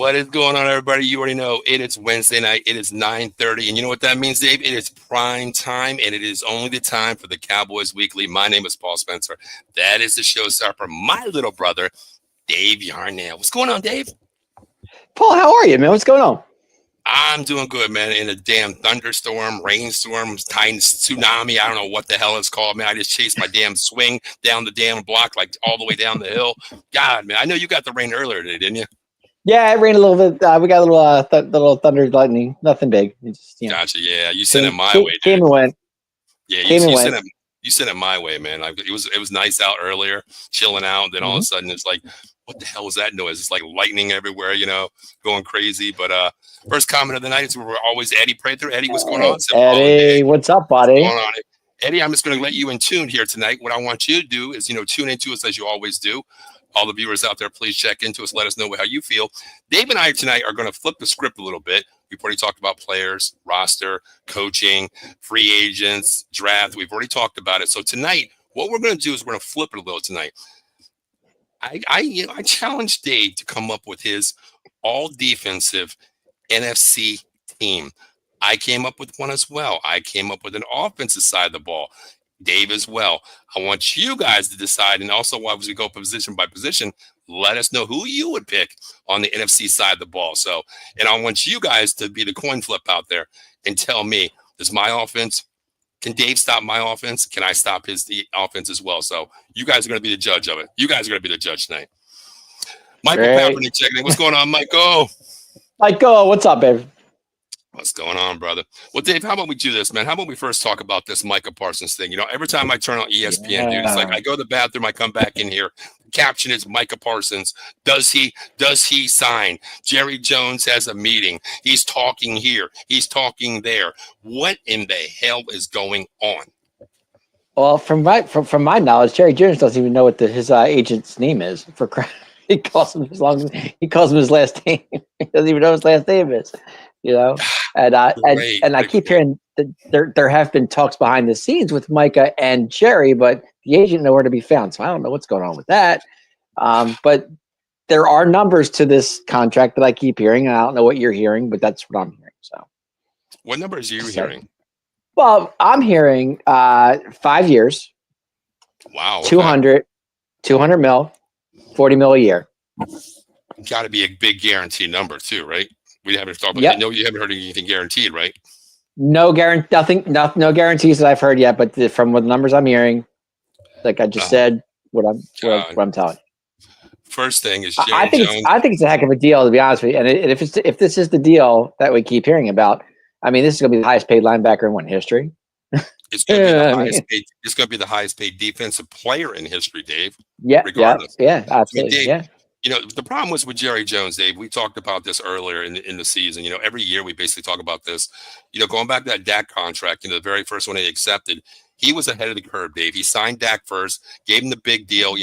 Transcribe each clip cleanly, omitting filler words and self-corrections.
What is going on, everybody? You already know it is Wednesday night. It is 9:30. And you know what that means, Dave? It is prime time, and it is only the time for the Cowboys Weekly. My name is Paul Spencer. That is the showstopper, my little brother, Dave Yarnell. What's going on, Dave? Paul, how are you, man? What's going on? I'm doing good, man. In a damn thunderstorm, rainstorm, tsunami. I don't know what the hell it's called, man. I just chased my damn swing down the damn block, like all the way down the hill. God, man. I know you got the rain earlier today, didn't you? Yeah, it rained a little bit. We got a little thunder, lightning. Nothing big. Just, gotcha. Yeah, you sent it my way, dude. Came and went. Yeah, you sent it my way, man. Like, it was nice out earlier, chilling out. And then all of a sudden, it's like, what the hell was that noise? It's like lightning everywhere, going crazy. But first comment of the night is we're always Eddie Prather. Eddie, what's going on? Eddie, what's up, buddy? What's going on? Eddie, I'm just going to let you in tune here tonight. What I want you to do is, tune into us as you always do. All the viewers out there, please check into us. Let us know how you feel. Dave and I tonight are going to flip the script a little bit. We've already talked about players, roster, coaching, free agents, draft. We've already talked about it. So tonight, what we're going to do is we're going to flip it a little tonight. I challenged Dave to come up with his all-defensive NFC team. I came up with one as well. I came up with an offensive side of the ball. Dave as well. I want you guys to decide, and also while we go position by position, let us know who you would pick on the NFC side of the ball. So, and I want you guys to be the coin flip out there and tell me, does my offense, can Dave stop my offense? Can I stop the offense as well? So you guys are going to be the judge of it. You guys are going to be the judge tonight. Michael Kaepernick checking in. What's going on, Michael? Michael, what's up, baby? What's going on, brother? Well, Dave, how about we do this, man? How about we first talk about this Micah Parsons thing? Every time I turn on ESPN, dude, it's like I go to the bathroom, I come back in here. The caption is Micah Parsons. Does he sign? Jerry Jones has a meeting. He's talking here. He's talking there. What in the hell is going on? Well, from my knowledge, Jerry Jones doesn't even know what his agent's name is. He calls him his last name. He doesn't even know his last name is. And I keep hearing that there have been talks behind the scenes with Micah and Jerry, but the agent nowhere to be found. So I don't know what's going on with that. But there are numbers to this contract that I keep hearing. And I don't know what you're hearing, but that's what I'm hearing. So, what numbers are you hearing? Well, I'm hearing 5 years. Wow. Okay. 200 mil, 40 mil a year. Got to be a big guarantee number too, right? We haven't talked about it. No, you haven't heard anything guaranteed, right? No guarantees that I've heard yet, but from what numbers I'm hearing, like I just said, what I'm telling you. First thing is I think it's a heck of a deal, to be honest with you. And if this is the deal that we keep hearing about, I mean, this is going to be the highest paid linebacker in history. It's going to be the highest paid. It's going to be the highest paid defensive player in history, Dave. Yeah, regardless. Yeah, absolutely. Dave, yeah. The problem was with Jerry Jones, Dave. We talked about this earlier in the season. Every year we basically talk about this. Going back to that Dak contract, the very first one he accepted, he was ahead of the curve, Dave. He signed Dak first, gave him the big deal.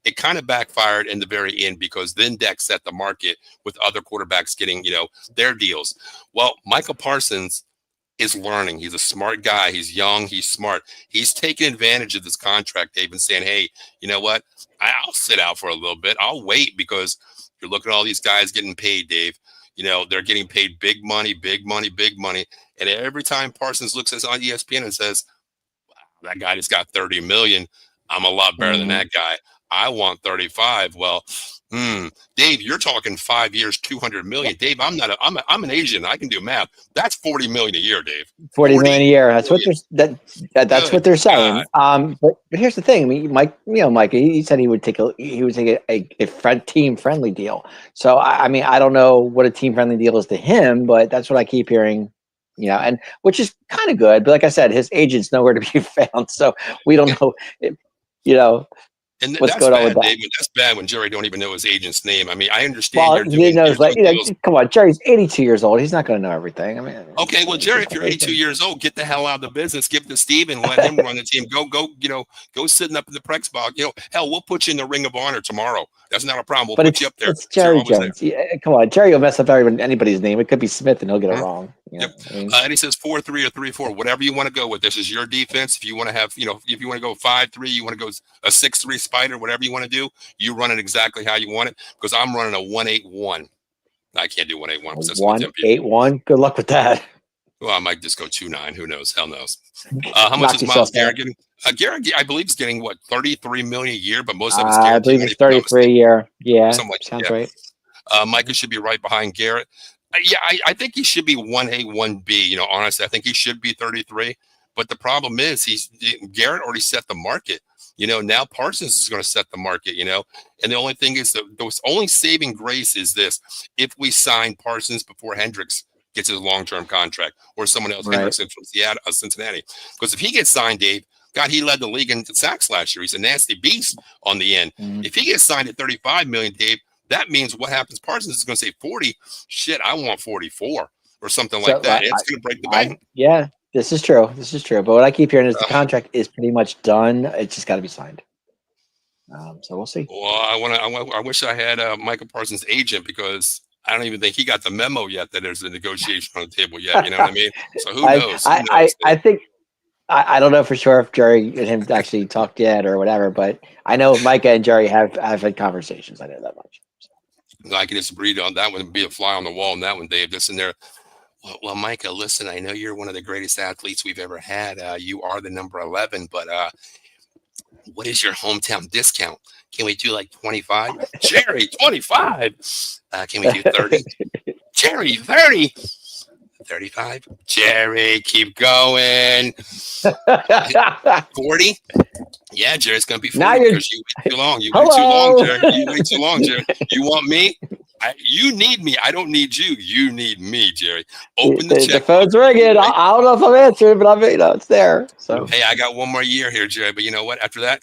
It kind of backfired in the very end because then Dak set the market with other quarterbacks getting, their deals. Well, Michael Parsons is learning. He's a smart guy. He's young. He's smart. He's taking advantage of this contract, Dave, and saying, hey, you know what? I'll sit out for a little bit. I'll wait because you're looking at all these guys getting paid, Dave. They're getting paid big money, big money, big money. And every time Parsons looks at us on ESPN and says, wow, that guy just got 30 million. I'm a lot better than that guy. I want 35. Well, Dave, you're talking 5 years, 200 million. Dave, I'm an Asian. I can do math. That's 40 million a year, Dave. 40 million a year. That's what they're saying. But here's the thing. I mean, Mike, he said he would take a team friendly deal. So I mean, I don't know what a team friendly deal is to him, but that's what I keep hearing. And which is kind of good. But like I said, his agent's nowhere to be found, so we don't know. And what's that's going bad, on with that? David. That's bad when Jerry don't even know his agent's name. I mean, I understand. Well, he knows, come on, Jerry's 82 years old. He's not going to know everything. I mean, okay, well, Jerry, if you're 82 years old, get the hell out of the business. Give it to Steve and let him run the team. Go sitting up in the press box. Hell, we'll put you in the Ring of Honor tomorrow. That's not a problem. We'll put you up there. It's Jerry Jones. Yeah, come on, Jerry will mess up anybody's name. It could be Smith, and he'll get it wrong. Yep. And he says 4-3 or 3-4, whatever you want to go with. This is your defense. If you want to have, if you want to go 5-3, you want to go a 6-3 spider, whatever you want to do, you run it exactly how you want it. Because I'm running a 1-8-1. I can't do 181 because that's only 10 people. 181. Good luck with that. Well, I might just go 2.9. Who knows? Hell knows. How much Knock is Myles yourself Garrett out. getting? Garrett, I believe, is getting what, 33 million a year, but most of it's I guaranteed believe money. it's 33 a year. Yeah, something like sounds that. right. Micah should be right behind Garrett. I think he should be 1A, 1B. You know, honestly, I think he should be 33. But the problem is Garrett already set the market. You know, now Parsons is going to set the market, you know. And the only thing is that the only saving grace is this. If we sign Parsons before Hendricks gets his long-term contract or someone else, Right. Hendricks from Cincinnati. Because if he gets signed, Dave, God, he led the league in sacks last year. He's a nasty beast on the end. Mhm. If he gets signed at 35 million, Dave, that means what happens? Parsons is going to say 40. Shit, I want 44 or something like that. It's going to break the bank. Yeah, this is true. This is true. But what I keep hearing is the contract is pretty much done. It's just got to be signed. So we'll see. Well, I wish I had Michael Parsons' agent because I don't even think he got the memo yet that there's a negotiation on the table yet. You know what I mean? So who knows? I think I don't know for sure if Jerry and him actually talked yet or whatever, but I know Micah and Jerry have had conversations. I know that much. I can disagree on that one, be a fly on the wall on that one, Dave. Just in there. Well, Micah, listen, I know you're one of the greatest athletes we've ever had. You are the number 11, but what is your hometown discount? Can we do like 25? Jerry, 25. Can we do 30? Jerry, 30. 35. Jerry, keep going. 40. Yeah, Jerry's gonna be 40 because you wait too long. You wait too long, Jerry. You wait too long, Jerry. You want me? You need me. I don't need you. You need me, Jerry. Open the check. The phone's ringing. I don't know if I'm answering, but it's there. So hey, I got one more year here, Jerry. But you know what? After that,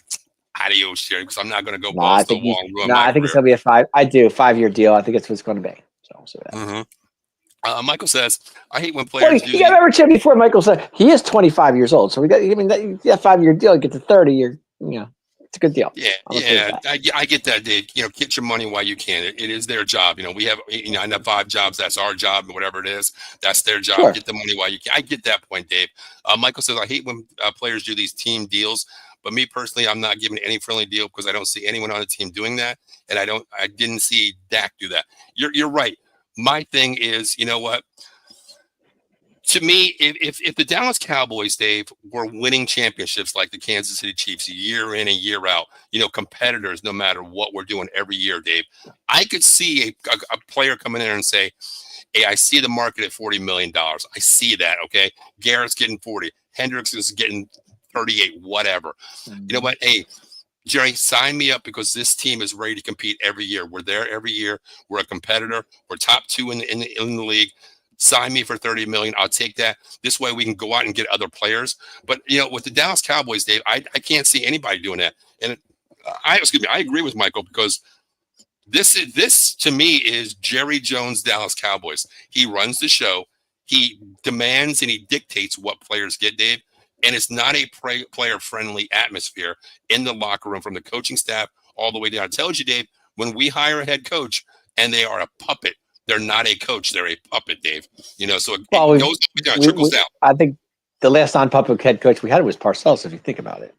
adios, Jerry, because I'm not going to go balls to the wall and ruin my I think it's going to be a 5-year deal. I think it's what's going to be. So we'll see what happens. Michael says, I hate when players do. You got to remember, Chip, before Michael said he is 25 years old. So we got, that 5-year deal, you get to 30, it's a good deal. Yeah. I get that, Dave. Get your money while you can. It is their job. We have, I have 5 jobs. That's our job, whatever it is. That's their job. Sure. Get the money while you can. I get that point, Dave. Michael says, I hate when players do these team deals. But me personally, I'm not giving any friendly deal because I don't see anyone on the team doing that. And I didn't see Dak do that. You're right. My thing is, you know what? To me, if the Dallas Cowboys, Dave, were winning championships like the Kansas City Chiefs year in and year out, competitors, no matter what we're doing every year, Dave, I could see a player coming in and say, hey, I see the market at $40 million. I see that, okay? Garrett's getting 40. Hendricks is getting 38, whatever. Mm-hmm. You know what? Hey, Jerry, sign me up because this team is ready to compete every year. We're there every year. We're a competitor. We're top 2 in the league. Sign me for $30 million. I'll take that. This way we can go out and get other players. But with the Dallas Cowboys, Dave, I can't see anybody doing that. And I agree with Michael because this to me is Jerry Jones' Dallas Cowboys. He runs the show. He demands and he dictates what players get, Dave. And it's not a player-friendly atmosphere in the locker room from the coaching staff all the way down. I tell you, Dave, when we hire a head coach and they are a puppet, they're not a coach. They're a puppet, Dave. So it goes up down, trickles down. I think the last non-puppet head coach we had was Parcells, if you think about it.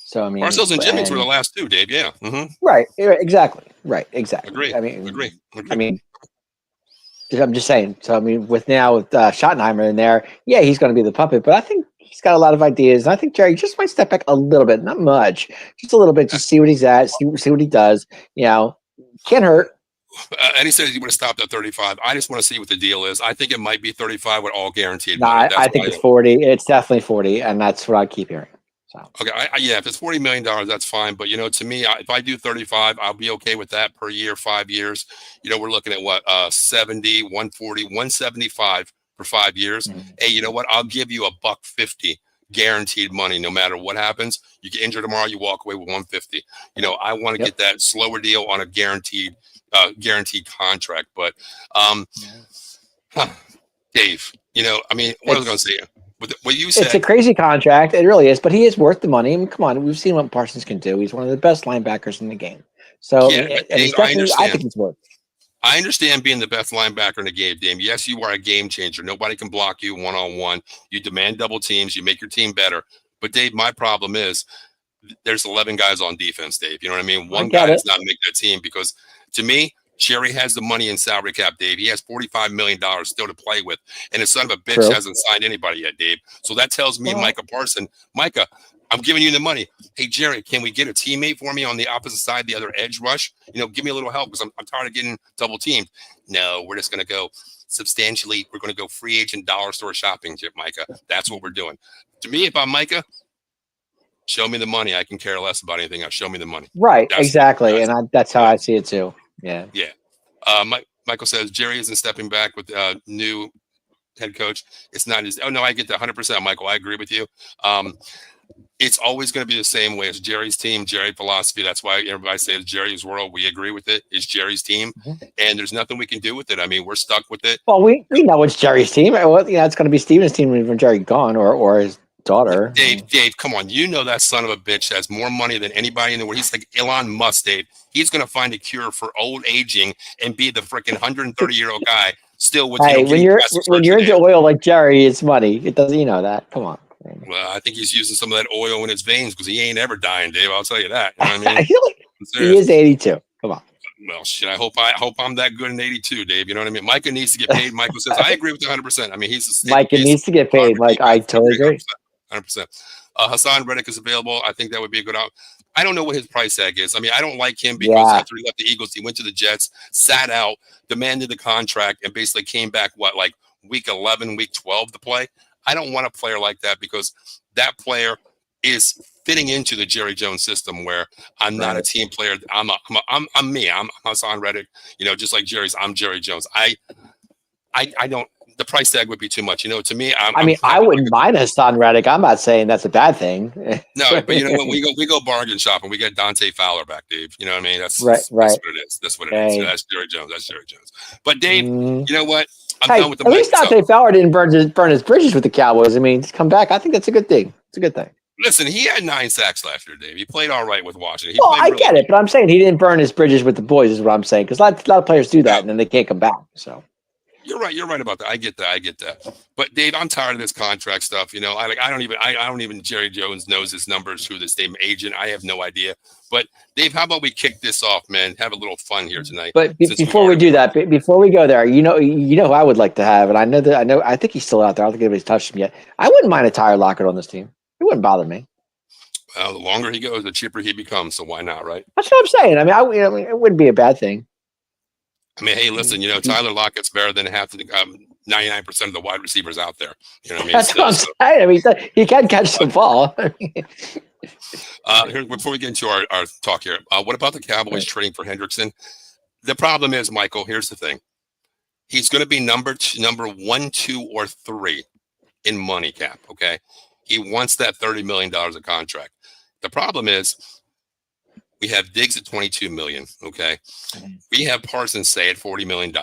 So, I mean, Parcells and Jennings were the last 2, Dave. Yeah. Mm-hmm. Right. Exactly. Agree. Agree. I'm just saying. So, with Schottenheimer in there, yeah, he's going to be the puppet, but I think he's got a lot of ideas. And I think Jerry just might step back a little bit, not much, just a little bit, just see what he's at, see what he does. Can't hurt. And he said he would have stopped at 35. I just want to see what the deal is. I think it might be 35 with all guaranteed. No, I think it's 40. It's definitely 40, and that's what I keep hearing. So. Okay, if it's $40 million, that's fine. But to me, if I do 35, I'll be okay with that per year, 5 years. We're looking at what 70, 140, 175 for 5 years. Mm-hmm. Hey, you know what? I'll give you $150 guaranteed money, no matter what happens. You get injured tomorrow, you walk away with 150. I want to get that slower deal on a guaranteed contract. But Dave, what I was going to say. What you said, it's a crazy contract. It really is, but he is worth the money. Come on, we've seen what Parsons can do. He's one of the best linebackers in the game. So, Dave, I think it's worth. I understand being the best linebacker in the game, Dave. Yes, you are a game changer. Nobody can block you one-on-one. You demand double teams. You make your team better. But, Dave, my problem is there's 11 guys on defense, Dave. You know what I mean? One guy does not make that team because, to me, Jerry has the money in salary cap, Dave. He has $45 million still to play with, and his son of a bitch True. hasn't signed anybody yet, Dave. So that tells me, Well, Micah Parson, Micah, I'm giving you the money. Hey, Jerry, can we get a teammate for me on the opposite side, the other edge rush? Give me a little help because I'm tired of getting double teamed. No, we're just going to go substantially. We're going to go free agent dollar store shopping, Micah. That's what we're doing. To me, if I'm Micah, show me the money. I can care less about anything else. Show me the money. Right, exactly. And that's how I see it too. Yeah. Yeah. Michael says Jerry isn't stepping back with new head coach. It's not his. Oh, no, I get that 100%, Michael. I agree with you. It's always going to be the same way. It's Jerry's team, Jerry philosophy. That's why everybody says Jerry's world. We agree with it. It's Jerry's team, and there's nothing we can do with it. I mean, we're stuck with it. Well, we know it's Jerry's team. Well, it's going to be Steven's team when Jerry gone or his daughter. Dave, come on. You know that son of a bitch has more money than anybody in the world. He's like Elon Musk, Dave. He's going to find a cure for old aging and be the freaking 130-year-old guy still with. Hey, when you're into oil like Jerry, it's money. It doesn't. You know that. Come on. Well, I think he's using some of that oil in his veins because he ain't ever dying, Dave. I'll tell you that. You know what I mean? I feel like he is 82. Come on. Well, shit. I hope I'm that good in 82, Dave. You know what I mean? Micah needs to get paid. Michael says I agree with 100%. I mean, Micah needs to get paid. Like I totally agree. 100%. Hassan Reddick is available. I think that would be a good out. I don't know what his price tag is. I mean, I don't like him because after he left the Eagles, he went to the Jets, sat out, demanded the contract, and basically came back like week 11, week 12 to play. I don't want a player like that because that player is fitting into the Jerry Jones system where I'm not a team player. I'm me. I'm Hassan Reddick. Just like Jerry's. I'm Jerry Jones. I don't. The price tag would be too much. To me, I wouldn't mind Hassan Reddick. I'm not saying that's a bad thing. No, but you know what? We go bargain shopping. We get Dante Fowler back, Dave. You know what I mean? That's what it is. That's what it is. That's Jerry Jones. That's Jerry Jones. But Dave, you know what? I'm done with the. At least Dante Fowler didn't burn his bridges with the Cowboys. I mean, to come back, I think that's a good thing. It's a good thing. Listen, he had 9 sacks last year, Dave. He played all right with Washington. I get it, but I'm saying he didn't burn his bridges with the boys. Is what I'm saying because a lot of players do that and then they can't come back. So. You're right. You're right about that. I get that. But Dave, I'm tired of this contract stuff. I don't even Jerry Jones knows his numbers through this damn agent. I have no idea. But Dave, how about we kick this off, man? Have a little fun here tonight. But before we do that, before we go there, who I would like to have, and I think he's still out there. I don't think anybody's touched him yet. I wouldn't mind a Tyler Lockett on this team. It wouldn't bother me. Well, the longer he goes, the cheaper he becomes. So why not, right? That's what I'm saying. I mean, it wouldn't be a bad thing. I mean, hey, listen, Tyler Lockett's better than half of the 99% of the wide receivers out there. You know what I mean? That's what I'm saying. I mean, he can catch the ball. Here, before we get into our talk here, what about the Cowboys trading for Hendrickson? The problem is, Michael, here's the thing. He's going to be number 1, 2, or 3 in money cap, okay? He wants that $30 million of contract. The problem is, we have Diggs at $22 million. Okay, we have Parsons say at $40 million.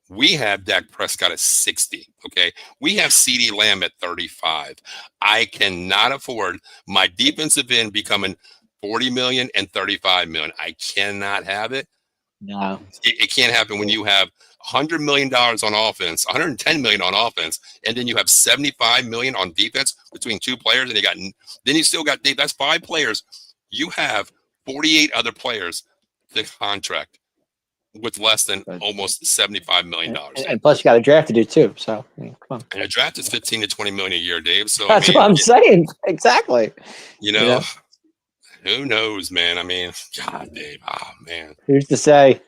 We have Dak Prescott at 60. Okay, we have CeeDee Lamb at 35. I cannot afford my defensive end becoming $40 million and $35 million. I cannot have it. No, it can't happen when you have $100 million on offense, $110 million on offense, and then you have $75 million on defense between 2 players, and you still got Dave. That's 5 players. You have 48 other players to contract with less than almost $75 million. And plus you got a draft to do too. So come on. And a draft is $15 to $20 million a year, Dave. So that's what I'm saying. Exactly. Who knows, man? I mean, God, Dave. Oh man. Who's to say?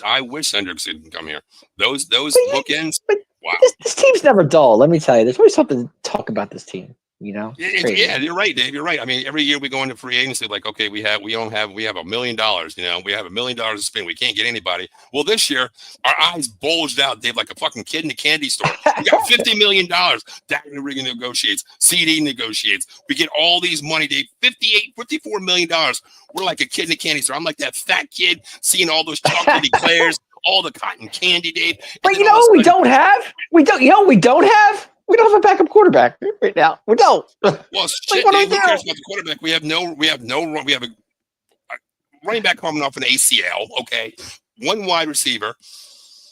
I wish Hendrickson could come here. Those bookends. Wow. This team's never dull. Let me tell you, there's always something to talk about this team. Yeah, you're right, Dave. You're right. I mean, every year we go into free agency, like, okay, we have $1 million. We have $1 million to spend. We can't get anybody. Well, this year our eyes bulged out, Dave, like a fucking kid in a candy store. We got $50 million. Dak negotiates. CD negotiates. We get all these money, Dave. $54 million. We're like a kid in a candy store. I'm like that fat kid seeing all those chocolate eclairs, all the cotton candy, Dave. But you know what we don't have? We don't have a backup quarterback right now. We don't. Well, shit, Dave, who cares about the quarterback? We have a running back coming off an ACL. Okay, 1 wide receiver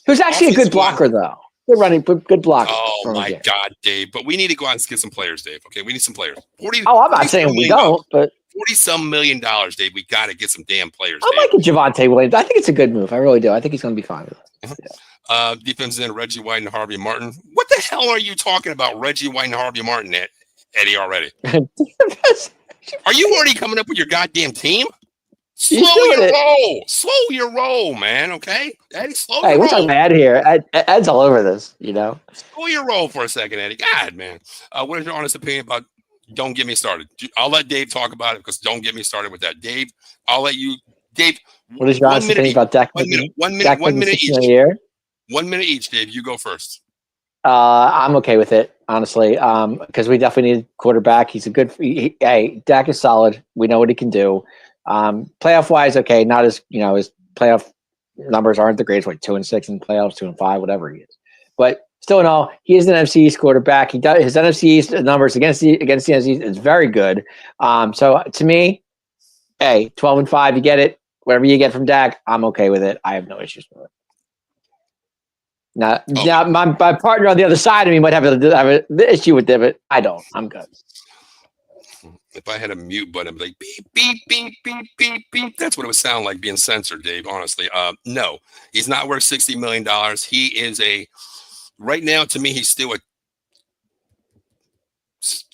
who's actually a good blocker, though. Good blocker. Oh my God, Dave! But we need to go out and get some players, Dave. Okay, we need some players. I'm not saying we don't, but $40-some million, Dave. We got to get some damn players. I like Javonte Williams. I think it's a good move. I really do. I think he's going to be fine with it. Yeah. Defense end Reggie White and Harvey Martin. What the hell are you talking about, Reggie White and Harvey Martin, Eddie, already? Are you already coming up with your goddamn team? Slow your roll, man. Okay, Eddie, slow your roll. Hey, we're talking about Ed here. Ed's all over this, Slow your roll for a second, Eddie. God, man. What is your honest opinion about? Don't get me started. I'll let Dave talk about it because don't get me started with that, Dave. I'll let you, Dave. What is your honest opinion about Dak? 1 minute each. 1 minute each, Dave. You go first. I'm okay with it, honestly, because we definitely need a quarterback. He's a good. Hey, Dak is solid. We know what he can do. Playoff wise, okay, not as his playoff numbers aren't the greatest, like 2-6 in playoffs, 2-5, whatever he is. But still in all, he is an NFC East quarterback. He does his NFC East numbers against the NFC East is very good. So to me, hey, 12-5, you get it. Whatever you get from Dak, I'm okay with it. I have no issues with it. Now my partner on the other side of me might have an issue with it, but I don't. I'm good. If I had a mute button, I'd be like beep, beep, beep, beep, beep, beep. That's what it would sound like being censored, Dave, honestly. No, he's not worth $60 million. He is right now, to me, he's still a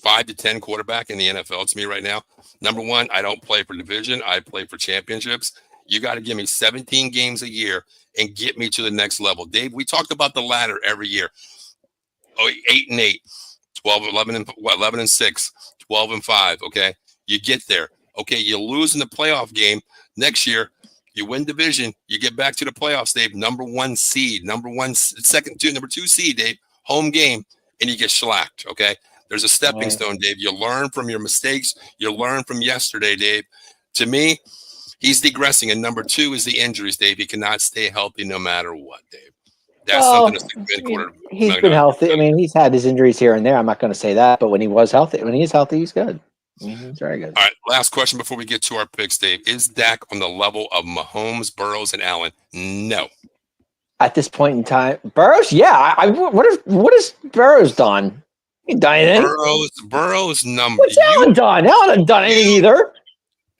5 to 10 quarterback in the NFL to me right now. Number one, I don't play for division. I play for championships. You got to give me 17 games a year and get me to the next level. Dave, we talked about the ladder every year. 8-8, 12, 11-6, 12-5. Okay. You get there. Okay. You lose in the playoff game next year. You win division. You get back to the playoffs, Dave. Number 1 seed, number 2 seed, Dave. Home game, and you get shellacked. Okay. There's a stepping stone, Dave. You learn from your mistakes. You learn from yesterday, Dave. To me, he's digressing. And number 2 is the injuries, Dave. He cannot stay healthy no matter what, Dave. That's something that's he's been healthy. I mean, he's had his injuries here and there. I'm not going to say that, but when he is healthy, he's good. He's very good. All right, last question before we get to our picks, Dave. Is Dak on the level of Mahomes, Burrows, and Allen? No. At this point in time, Burrows, yeah. What has Burrows done? He done anything? Burrows number. What's Allen done? Allen hasn't done anything either.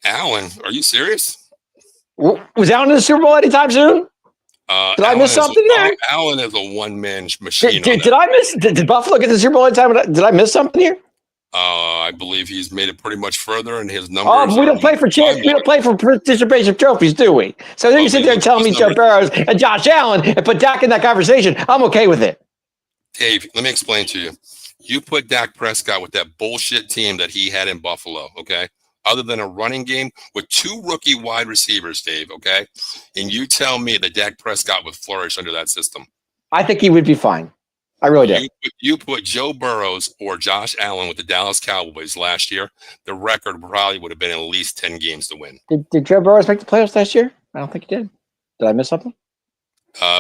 Allen, are you serious? Was Allen in the Super Bowl anytime soon? Did I miss something there? Allen is a one-man machine. Did I miss? Did Buffalo get the Super Bowl anytime? Did I miss something here? I believe he's made it pretty much further, and his numbers. We don't play for we don't play for participation trophies, do we? So then you sit there and tell me Joe Burrows and Josh Allen and put Dak in that conversation. I'm okay with it. Dave, let me explain to you. You put Dak Prescott with that bullshit team that he had in Buffalo, okay? Other than a running game with 2 rookie wide receivers, Dave, okay? And you tell me that Dak Prescott would flourish under that system. I think he would be fine. I really do. You put Joe Burrows or Josh Allen with the Dallas Cowboys last year, the record probably would have been at least 10 games to win. Did Joe Burrows make the playoffs last year? I don't think he did. Did I miss something?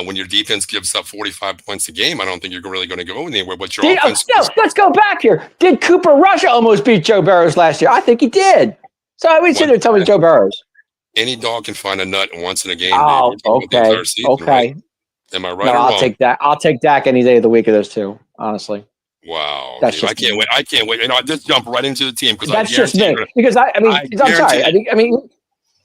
When your defense gives up 45 points a game, I don't think you're really going to go anywhere. But your offense. Let's go back here. Did Cooper Rush almost beat Joe Burrows last year? I think he did. So I would sit there and tell me Joe Burrows. Any dog can find a nut once in a game. Oh, okay. Season, okay. Right? Am I right? No, I'll take that. I'll take Dak any day of the week of those 2. Honestly. Wow. I can't wait. I can't wait. I just jump right into the team because that's just me. Because I'm sorry. I mean,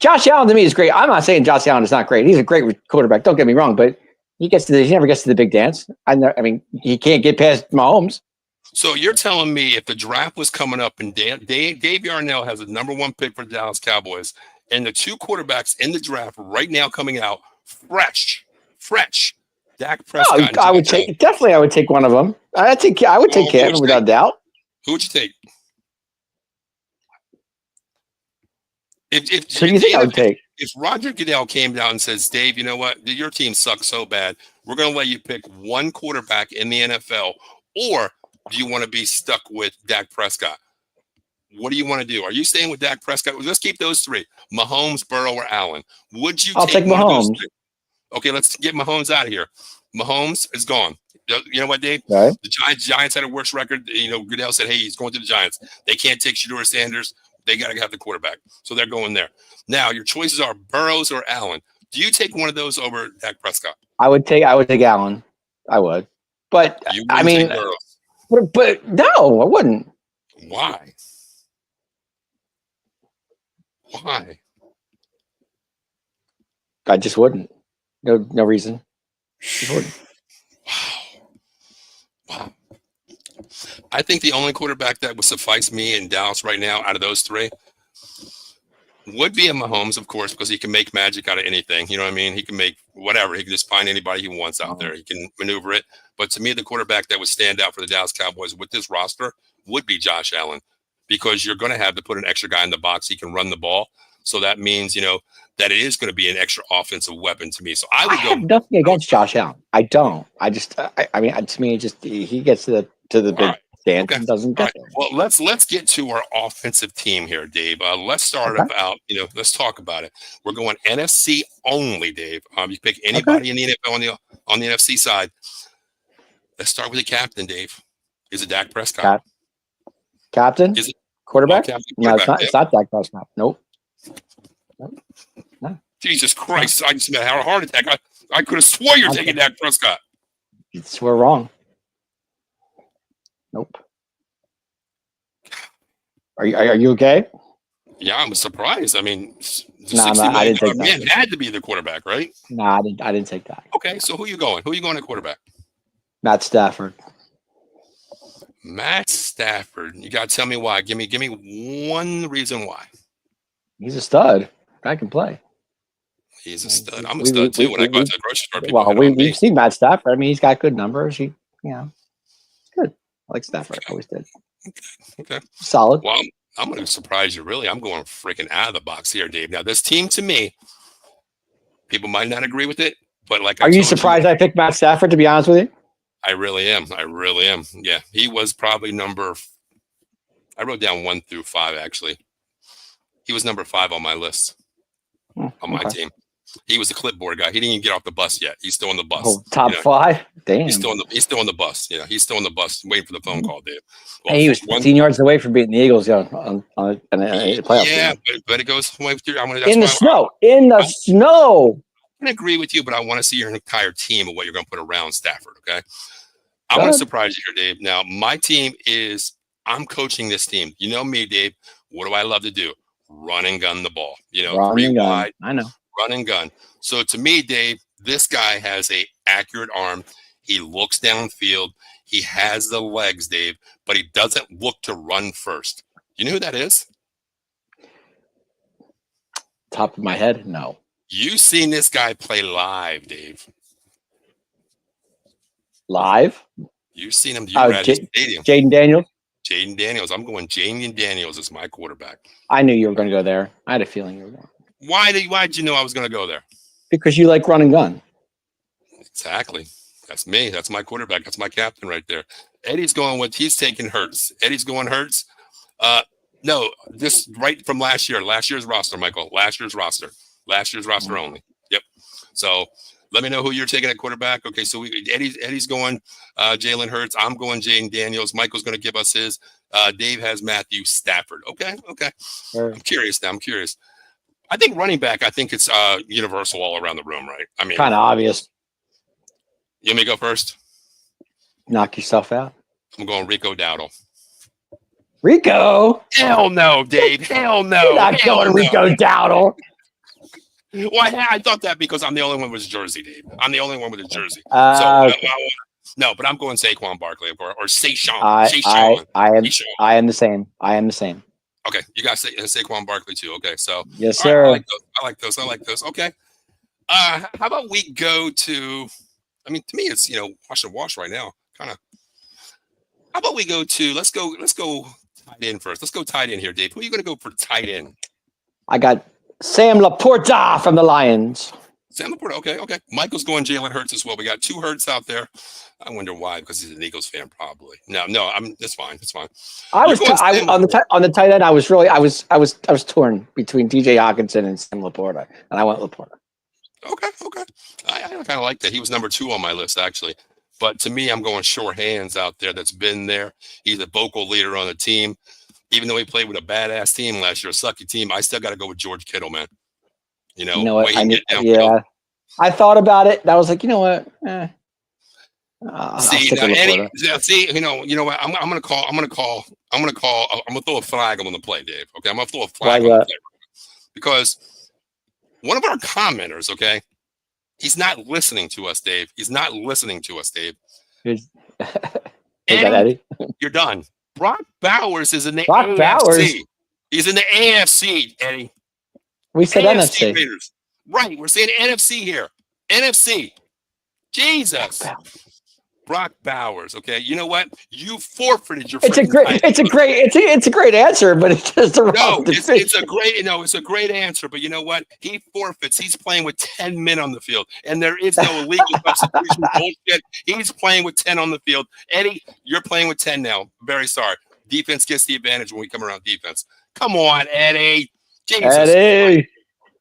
Josh Allen to me is great. I'm not saying Josh Allen is not great. He's a great quarterback. Don't get me wrong, but he never gets to the big dance. I mean, he can't get past Mahomes. So you're telling me if the draft was coming up and Dave Yarnell has a number 1 pick for the Dallas Cowboys, and the 2 quarterbacks in the draft right now coming out fresh, Dak Prescott. I would take one of them. I would take him without doubt. Who would you take? If Roger Goodell came down and says, Dave, you know what? Your team sucks so bad. We're going to let you pick 1 quarterback in the NFL, or do you want to be stuck with Dak Prescott? What do you want to do? Are you staying with Dak Prescott? Let's keep those 3: Mahomes, Burrow, or Allen. Would you? I'll take Mahomes. Okay, let's get Mahomes out of here. Mahomes is gone. You know what, Dave? Right. The Giants had a worse record. Goodell said, hey, he's going to the Giants. They can't take Shedeur Sanders. They got to have the quarterback. So they're going there. Now, your choices are Burrows or Allen. Do you take one of those over Dak Prescott? I would take Allen. I would. But, I mean, but no, I wouldn't. Why? Why? I just wouldn't. No reason. Just wouldn't. Wow. I think the only quarterback that would suffice me in Dallas right now out of those three would be a Mahomes, of course, because he can make magic out of anything. You know what I mean? He can make whatever. He can just find anybody he wants out there. He can maneuver it. But to me, the quarterback that would stand out for the Dallas Cowboys with this roster would be Josh Allen, because you're going to have to put an extra guy in the box. He can run the ball. So that means, that it is going to be an extra offensive weapon to me. So I would have nothing against Josh Allen. I don't. I just, I mean, to me, just he gets to the big dance and doesn't get there. Well, let's get to our offensive team here, Dave. Let's start out. Let's talk about it. We're going NFC only, Dave. You pick anybody in the NFL on the NFC side. Let's start with the captain, Dave. Is it Dak Prescott? Captain? Is it quarterback? quarterback? No, it's not. It's not Dak Prescott. Nope. No. Jesus Christ! I just had a heart attack. I could have swore you're taking Dak Prescott. We're wrong. Nope. Are you okay? Yeah, I'm surprised. I mean, I didn't take man had to be the quarterback, right? No, I didn't take that. Okay, so who you going? Who you going at quarterback? Matt Stafford. Matt Stafford. You got to tell me why. Give me one reason why. He's a stud. I can play. He's a stud. I'm a stud too. When I go to the grocery store, well, we've seen Matt Stafford. I mean, he's got good numbers. It's good. I like Stafford. I always did. Okay. Solid. Well, I'm going to surprise you. Really, I'm going freaking out of the box here, Dave. Now, this team to me, people might not agree with it, but are you surprised I picked Matt Stafford? To be honest with you, I really am. Yeah, he was probably I wrote down 1 through 5 actually. He was number 5 on my list. On my team. He was the clipboard guy. He didn't even get off the bus yet. He's still on the bus. Oh, top 5? Damn. He's still on the bus. He's still on the bus waiting for the phone call, Dave. Well, he was 15 yards away from beating the Eagles on a playoff game. But it goes away through. In the snow. I agree with you, but I want to see your entire team of what you're going to put around Stafford, okay? I want to surprise you here, Dave. Now, my team I'm coaching this team. You know me, Dave. What do I love to do? Run and gun the ball. 3 wide. I know. Run and gun. So to me, Dave, this guy has a accurate arm. He looks downfield. He has the legs, Dave, but he doesn't look to run first. You know who that is? Top of my head? No. You've seen this guy play live, Dave. Live? You've seen him. You were at the stadium. Jaden Daniels? Jaden Daniels. I'm going Jaden Daniels as my quarterback. I knew you were going to go there. I had a feeling you were going. Why did you know I was going to go there? Because you like run and gun. Exactly. That's me. That's my quarterback. That's my captain right there. Eddie's taking Hurts. Eddie's going Hurts. No, this right from last year. Last year's roster, Michael. Last year's roster only. Yep. So let me know who you're taking at quarterback. Okay, so Eddie's going Jalen Hurts. I'm going Jaden Daniels. Michael's going to give us his. Dave has Matthew Stafford. Okay. Sure. I'm curious now. I think running back, it's universal all around the room, right? I mean, kind of obvious. You want me to go first? Knock yourself out. I'm going Rico Dowdle. Rico? Hell no, Dave. Hell no. You're not going Rico Dowdle. Well, I thought that because I'm the only one with a jersey, Dave. I'm the only one with a jersey. No, but I'm going Saquon Barkley, of course, or Saquon. I am the same. Okay, you got Saquon Barkley too. Okay, so yes, sir. Right, I like those. Okay. How about we go to? I mean, to me, it's wash right now, kind of. How about we go to? Let's go tight end first. Let's go tight end here, Dave. Who are you going to go for tight end? I got Sam Laporta from the Lions. Sam Laporta. Okay. Michael's going Jalen Hurts as well. We got 2 Hurts out there. I wonder why, because he's an Eagles fan, probably. No, that's fine. I was on the tight end. I was torn between DJ Hawkinson and Sam Laporta, and I went Laporta. Okay. I kind of like that. He was number 2 on my list, actually. But to me, I'm going Shore Hands out there that's been there. He's a vocal leader on the team. Even though he played with a badass team last year, a sucky team, I still got to go with George Kittle, man. You know what? I thought about it. I was like, you know what? See, you know what? I'm gonna throw a flag on the play, Dave. Okay, I'm gonna throw a flag on the play. because one of our commenters, okay, he's not listening to us, Dave. He's not listening to us, Dave. Is that Eddie, Eddie? you're done. Brock Bowers is in the Brock AFC. Bowers? He's in the AFC, Eddie. We said AFC NFC. Raiders. Right, we're saying NFC here. NFC. Jesus. Brock Bowers. Okay, you know what? You forfeited your. It's a great answer, but it's just the wrong decision. It's a great answer, but you know what? He forfeits. He's playing with 10 men on the field, and there is no illegal substitution bullshit. He's playing with 10 on the field. Eddie, you're playing with 10 now. Very sorry. Defense gets the advantage when we come around defense. Come on, Eddie. Jesus. Eddie.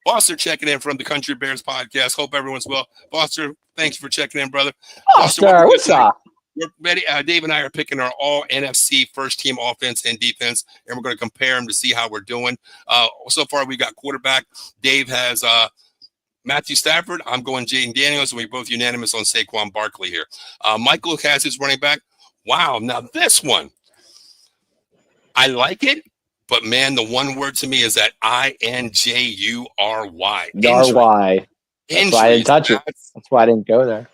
Foster checking in from the Country Bears podcast. Hope everyone's well. Foster, thanks for checking in, brother. Foster, what's up? We're ready. Dave and I are picking our all NFC first team offense and defense, and we're going to compare them to see how we're doing. So far, we got quarterback. Dave has Matthew Stafford. I'm going Jaden Daniels, and we're both unanimous on Saquon Barkley here. Michael has his running back. Wow. Now, this one, I like it. But, man, the one word to me is that INJURY. R-Y. That's why I didn't touch it. That's why I didn't go there.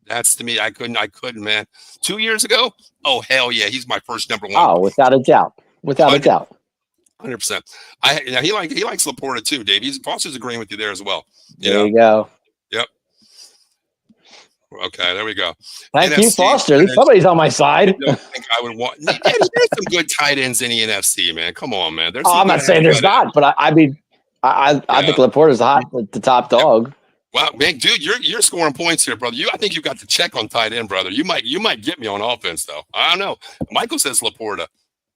That's to me. I couldn't, man. 2 years ago? Oh, hell yeah. He's my first number one. Oh, without a doubt. Without a doubt. 100%. He likes Laporta too, Dave. Foster's agreeing with you there as well. There you go. Yep. Okay, there we go. Thank you, Foster. At least somebody's on my side. I don't think I would want. There's some good tight ends in the NFC, man. Come on, man. I'm not saying there's not, but I think Laporta's the top dog. Wow, man, dude, you're scoring points here, brother. I think you got to check on tight end, brother. You might get me on offense though. I don't know. Michael says Laporta.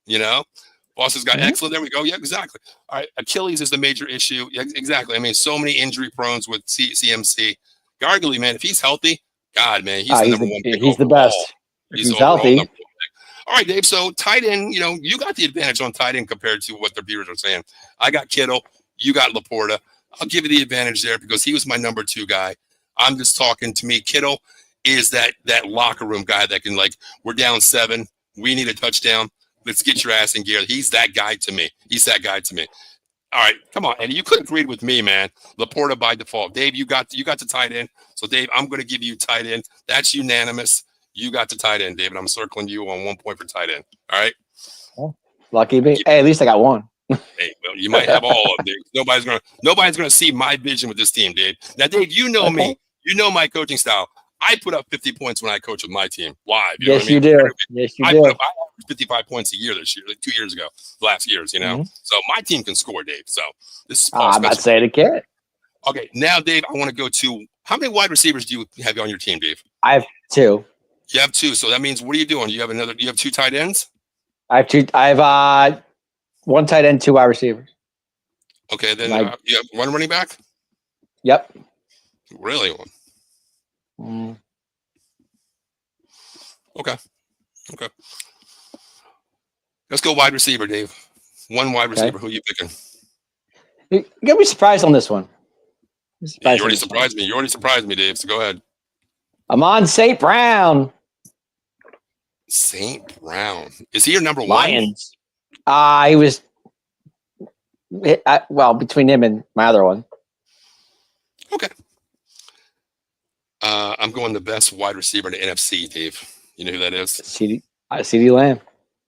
You know, Foster's got excellent. There we go. Yeah, exactly. All right, Achilles is the major issue. Yeah, exactly. I mean, so many injury prones with CMC. Gargly, man, if he's healthy. God, man, he's the number one pick. He's the best. He's healthy. All right, Dave. So tight end, you got the advantage on tight end compared to what the viewers are saying. I got Kittle. You got Laporta. I'll give you the advantage there because he was my number 2 guy. I'm just talking to me. Kittle is that locker room guy that can we're down 7. We need a touchdown. Let's get your ass in gear. He's that guy to me. All right, come on, Eddie. You could have agreed with me, man. Laporta by default. Dave, you got the tight end. So, Dave, I'm going to give you tight end. That's unanimous. You got the tight end, David. I'm circling you on 1 point for tight end. All right. Oh, lucky me. Hey, at least I got one. Hey, well, you might have all of them, Dave. Nobody's gonna see my vision with this team, Dave. Now, Dave, you know me. You know my coaching style. I put up 50 points when I coach with my team live. Yes, you do. Yes, you do. I averaged 55 points a year this year, 2 years ago, last year's, Mm-hmm. So my team can score, Dave. So this is I'm not saying it can't. Okay, now, Dave, I want to go to how many wide receivers do you have on your team, Dave? I have 2. You have 2. So that means what are you doing? You have 2 tight ends? I have 2. I have 1 tight end, 2 wide receivers. Okay, then you have 1 running back? Yep. Really? Okay. Let's go wide receiver, Dave. 1 wide receiver. Who are you picking? You're going to be surprised on this one. Yeah, you already surprised me. You already surprised me, Dave. So go ahead. Amon St. Brown. St. Brown. Is he your number 1? Lions. He was between him and my other one. Okay. I'm going the best wide receiver in the NFC, Dave. You know who that is? CeeDee Lamb.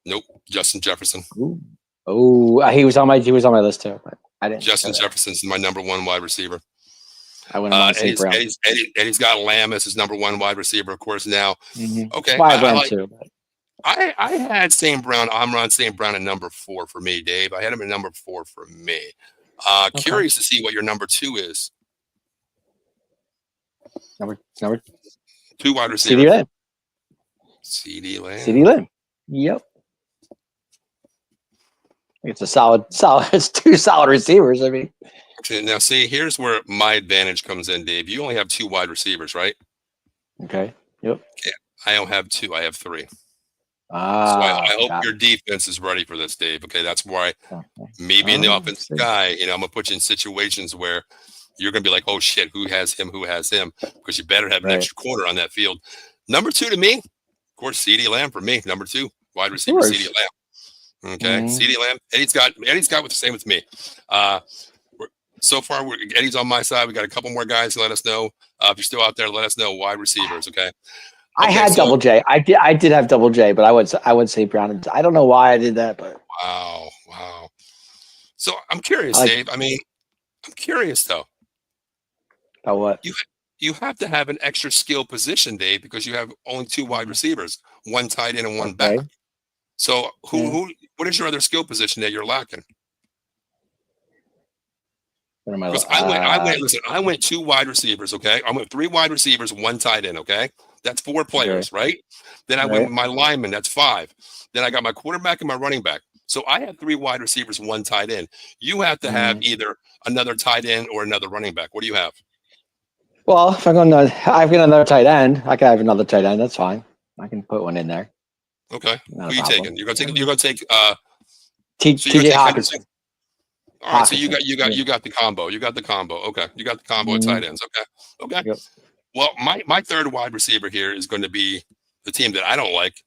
Nope. Justin Jefferson. Oh, he was on my list too, but I didn't. Justin Jefferson's my number 1 wide receiver. I went on St. Brown. Eddie's got Lamb as his number 1 wide receiver, of course. Now, okay. I had St. Brown. I'm on St. Brown at number 4 for me, Dave. I had him at number 4 for me. Curious to see what your number 2 is. Number 2 wide receiver. CeeDee Lamb. Yep. It's a solid. It's 2 solid receivers. I mean. Okay, now see, here's where my advantage comes in, Dave. You only have 2 wide receivers, right? Okay. Yep. Yeah, I don't have 2. I have 3. So I hope your defense is ready for this, Dave. Okay, that's why me being the offensive guy, I'm gonna put you in situations where you're gonna be like, oh shit, who has him? Because you better have an extra corner on that field. Number 2 to me, of course, CeeDee Lamb for me. Number 2 wide receiver, CeeDee Lamb. Okay, CeeDee Lamb. Eddie's got the same with me. So far, Eddie's on my side. We got a couple more guys. Let us know if you're still out there. Let us know wide receivers. Okay. I had Double J. I did have Double J, but I would say Brown. I don't know why I did that, but wow. So I'm curious, Dave. I mean, I'm curious though. About what? You have to have an extra skill position, Dave, because you have only 2 wide receivers, 1 tight end and 1 back. So what is your other skill position that you're lacking? Because I went 2 wide receivers, okay? I went 3 wide receivers, 1 tight end, okay? That's 4 players, right? Then I went with my lineman, that's 5. Then I got my quarterback and my running back. So I have 3 wide receivers, 1 tight end. You have to have either another tight end or another running back. What do you have? Well, if I've got another tight end, I can have another tight end. That's fine. I can put one in there. Okay. Who are you taking? You're gonna take TJ Hawkinson. All right, so you got the combo. You got the combo. Okay. You got the combo of tight ends. Okay. Yep. Well, my third wide receiver here is going to be the team that I don't like.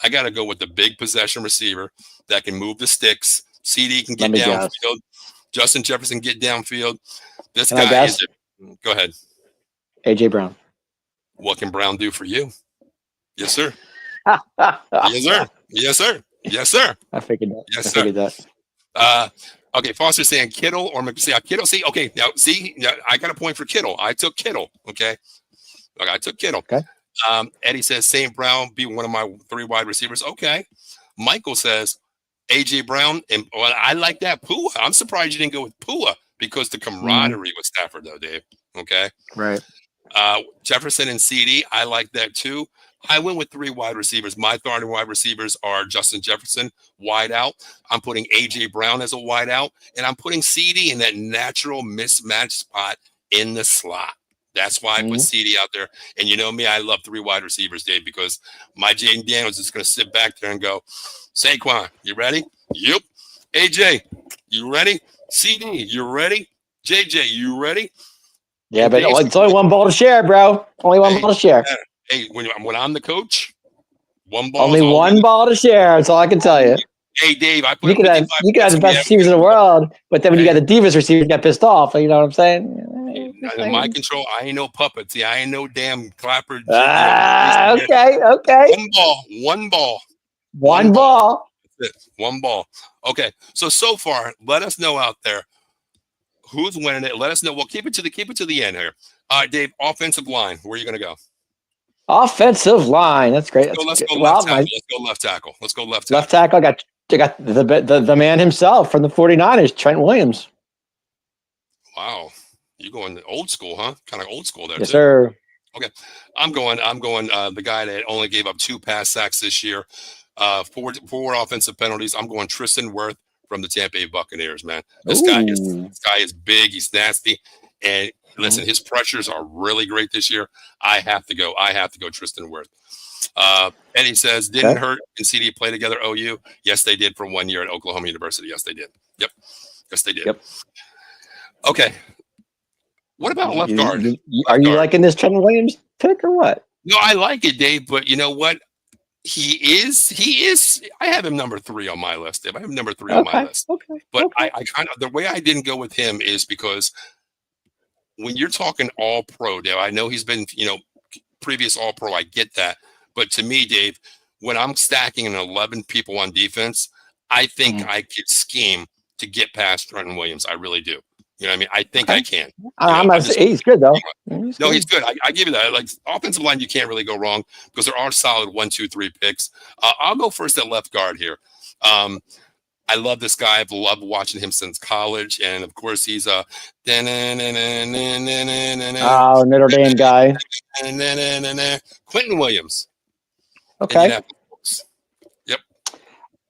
I got to go with the big possession receiver that can move the sticks. CD can get downfield. Justin Jefferson get downfield. This guy is go ahead. AJ Brown. What can Brown do for you? Yes, sir. Yes, sir. Yes, sir. Yes, sir. I figured that. Yes, sir. I figured that. Okay, Foster's saying Kittle or Kittle. See, okay, now I got a point for Kittle. I took Kittle. Okay, I took Kittle. Okay. Eddie says St. Brown be one of my 3 wide receivers. Okay. Michael says AJ Brown, and I like that. Pua. I'm surprised you didn't go with Pua because the camaraderie with Stafford, though, Dave. Okay. Right. Jefferson and CD, I like that too. I went with 3 wide receivers. My starting wide receivers are Justin Jefferson, wide out. I'm putting AJ Brown as a wide out, and I'm putting CD in that natural mismatch spot in the slot. That's why I put CD out there. And you know me, I love 3 wide receivers, Dave, because my Jaden Daniels is going to sit back there and go, Saquon, you ready? Yep. AJ, you ready? CD, you ready? JJ, you ready? Yeah, but it's only 1 ball to share, bro. Only 1 ball to share. Hey, when I'm the coach, 1 ball. Only 1 ball to share. That's all I can tell you. Hey, Dave, you could have the best receivers in the world, but then when you got the Divas receivers, get pissed off. You know what I'm saying? In my control, I ain't no puppet. See, I ain't no damn clapper. Okay. 1 ball. 1 ball. 1 ball. That's it. 1 ball. Okay. So far, let us know out there who's winning it. Let us know. Well, keep it to the end here. All right, Dave. Offensive line. Where are you going to go? Offensive line. That's great. Let's go left tackle. Let's go left tackle. Left tackle. I got the man himself from the 49ers, Trent Williams. Wow. You're going old school, huh? Kind of old school there. Yes, sir. Okay. I'm going the guy that only gave up 2 pass sacks this year, 4 offensive penalties. I'm going Tristan Wirth from the Tampa Bay Buccaneers, man. This guy is big. He's nasty. And listen, his pressures are really great this year. I have to go Tristan Wirth. Eddie says, didn't Hurt and CD play together OU? Yes, they did for 1 year at Oklahoma University. Yes, they did. Yep. Yes, they did. Yep. Okay. What about left guard? Are you liking this Trent Williams pick or what? No, I like it, Dave, but you know what? He is. I have him number 3 on my list, Dave. I have him number 3 on my list. Okay. But I kind of, the way I didn't go with him is because when you're talking all pro, Dave, I know he's been, previous all pro. I get that. But to me, Dave, when I'm stacking 11 people on defense, I think I could scheme to get past Trent Williams. I really do. You know what I mean? I think I can. He's good, though. He's good. I give you that. Like, offensive line, you can't really go wrong because there are solid 1, 2, 3 picks. I'll go first at left guard here. I love this guy. I've loved watching him since college. And, of course, he's a Notre Dame guy. Quentin Williams. Okay. Yep.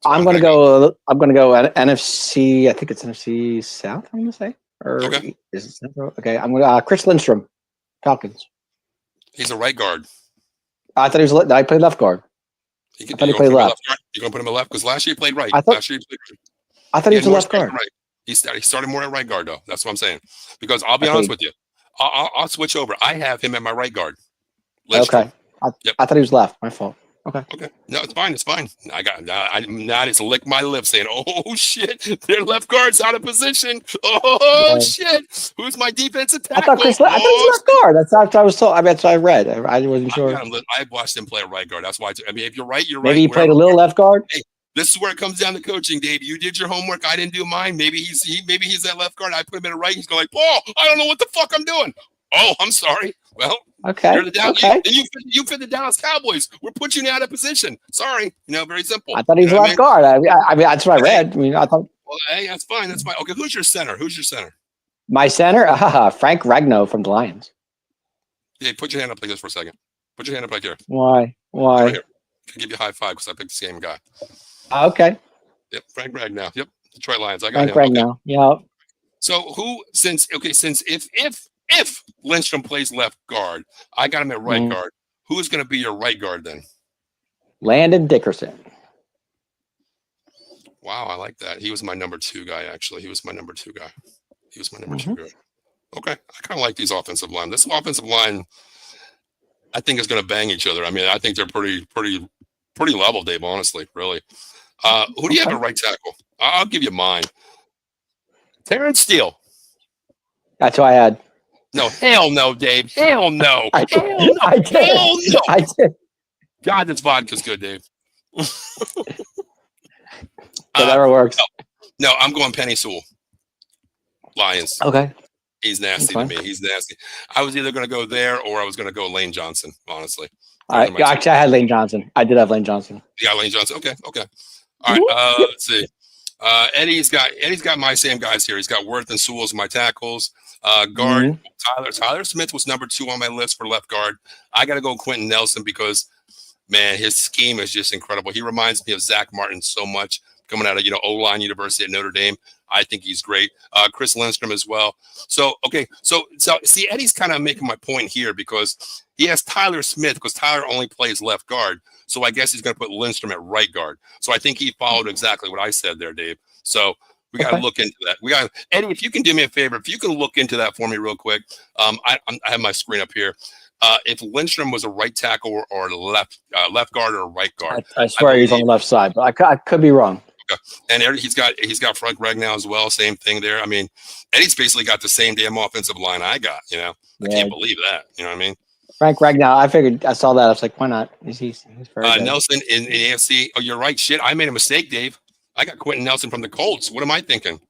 I'm going to go NFC. I think it's NFC South, I'm going to say. Okay. Is it Central? Okay. I'm going to Chris Lindstrom, Falcons. He's a right guard. I thought I played left guard. I thought he played left. You're going to put him at left because last year he played right. I thought he was a left guard. Right. He started more at right guard, though. That's what I'm saying. Because I'll be honest with you. I'll switch over. I have him at my right guard. Okay. I thought he was left. My fault. Okay. No, it's fine. It's fine. I'm not. It's lick my lips saying, "Oh shit, their left guard's out of position. Oh shit, who's my defensive I tackle? thought he was left guard. That's what I was told. I mean, that's what I read. I wasn't sure. I've watched him play a right guard. That's why. I mean, if you're right, you're Maybe right. he played a little left guard. Hey, this is where it comes down to coaching, Dave. You did your homework. I didn't do mine. Maybe he's that left guard. I put him in a right. He's going like, Paul, I don't know what the fuck I'm doing. Oh, I'm sorry. Well, okay. You're the you fit the Dallas Cowboys. We're putting you out of position. Sorry. Very simple. I thought he was left guard. I mean, that's what I read. I mean, I thought. Well, hey, that's fine. That's fine. Okay, who's your center? My center, Frank Ragnow from the Lions. Yeah, put your hand up like this for a second. Put your hand up like here. Why? Right here. I'll give you a high five because I picked the same guy. Okay. Yep, Frank Ragnow. Yep, Detroit Lions. I got Frank Ragnow. Okay. Yeah. So since if Lindstrom plays left guard, I got him at right guard. Who's going to be your right guard then? Landon Dickerson. Wow, I like that. He was my number 2 guy, actually. He was my number 2 guy. Okay, I kind of like these offensive line. This offensive line, I think, is going to bang each other. I mean, I think they're pretty level, Dave, honestly, really. Who do you have at right tackle? I'll give you mine. Terrence Steele. That's who I had. No, hell no, Dave. Hell no. I did. God, this vodka's good, Dave. Whatever works. No, I'm going Penny Sewell. Lions. Okay. He's nasty to me. He's nasty. I was either going to go there or I was going to go Lane Johnson, honestly. All right. Actually, I had Lane Johnson. I did have Lane Johnson. You got Lane Johnson. Okay. All right. Let's see. Eddie's got my same guys here. He's got Worth and Sewell as my tackles. Guard Tyler Smith was number 2 on my list for left guard. I got to go Quentin Nelson because, man, his scheme is just incredible. He reminds me of Zach Martin so much, coming out of O-line University at Notre Dame. I think he's great. Chris Lindstrom as well. So see, Eddie's kind of making my point here because he has Tyler Smith because Tyler only plays left guard. So I guess he's going to put Lindstrom at right guard. So I think he followed exactly what I said there, Dave. So we got to look into that. Eddie, if you can do me a favor, if you can look into that for me real quick. I have my screen up here. If Lindstrom was a right tackle or left guard or right guard, I swear he's on the left side, but I could be wrong. Okay. And he's got Frank Ragnow as well. Same thing there. I mean, Eddie's basically got the same damn offensive line I got. I can't believe that. You know what I mean? Frank Ragnow. I figured I saw that. I was like, why not? He's very good. Nelson in AFC. Oh, you're right. Shit, I made a mistake, Dave. I got Quentin Nelson from the Colts. What am I thinking?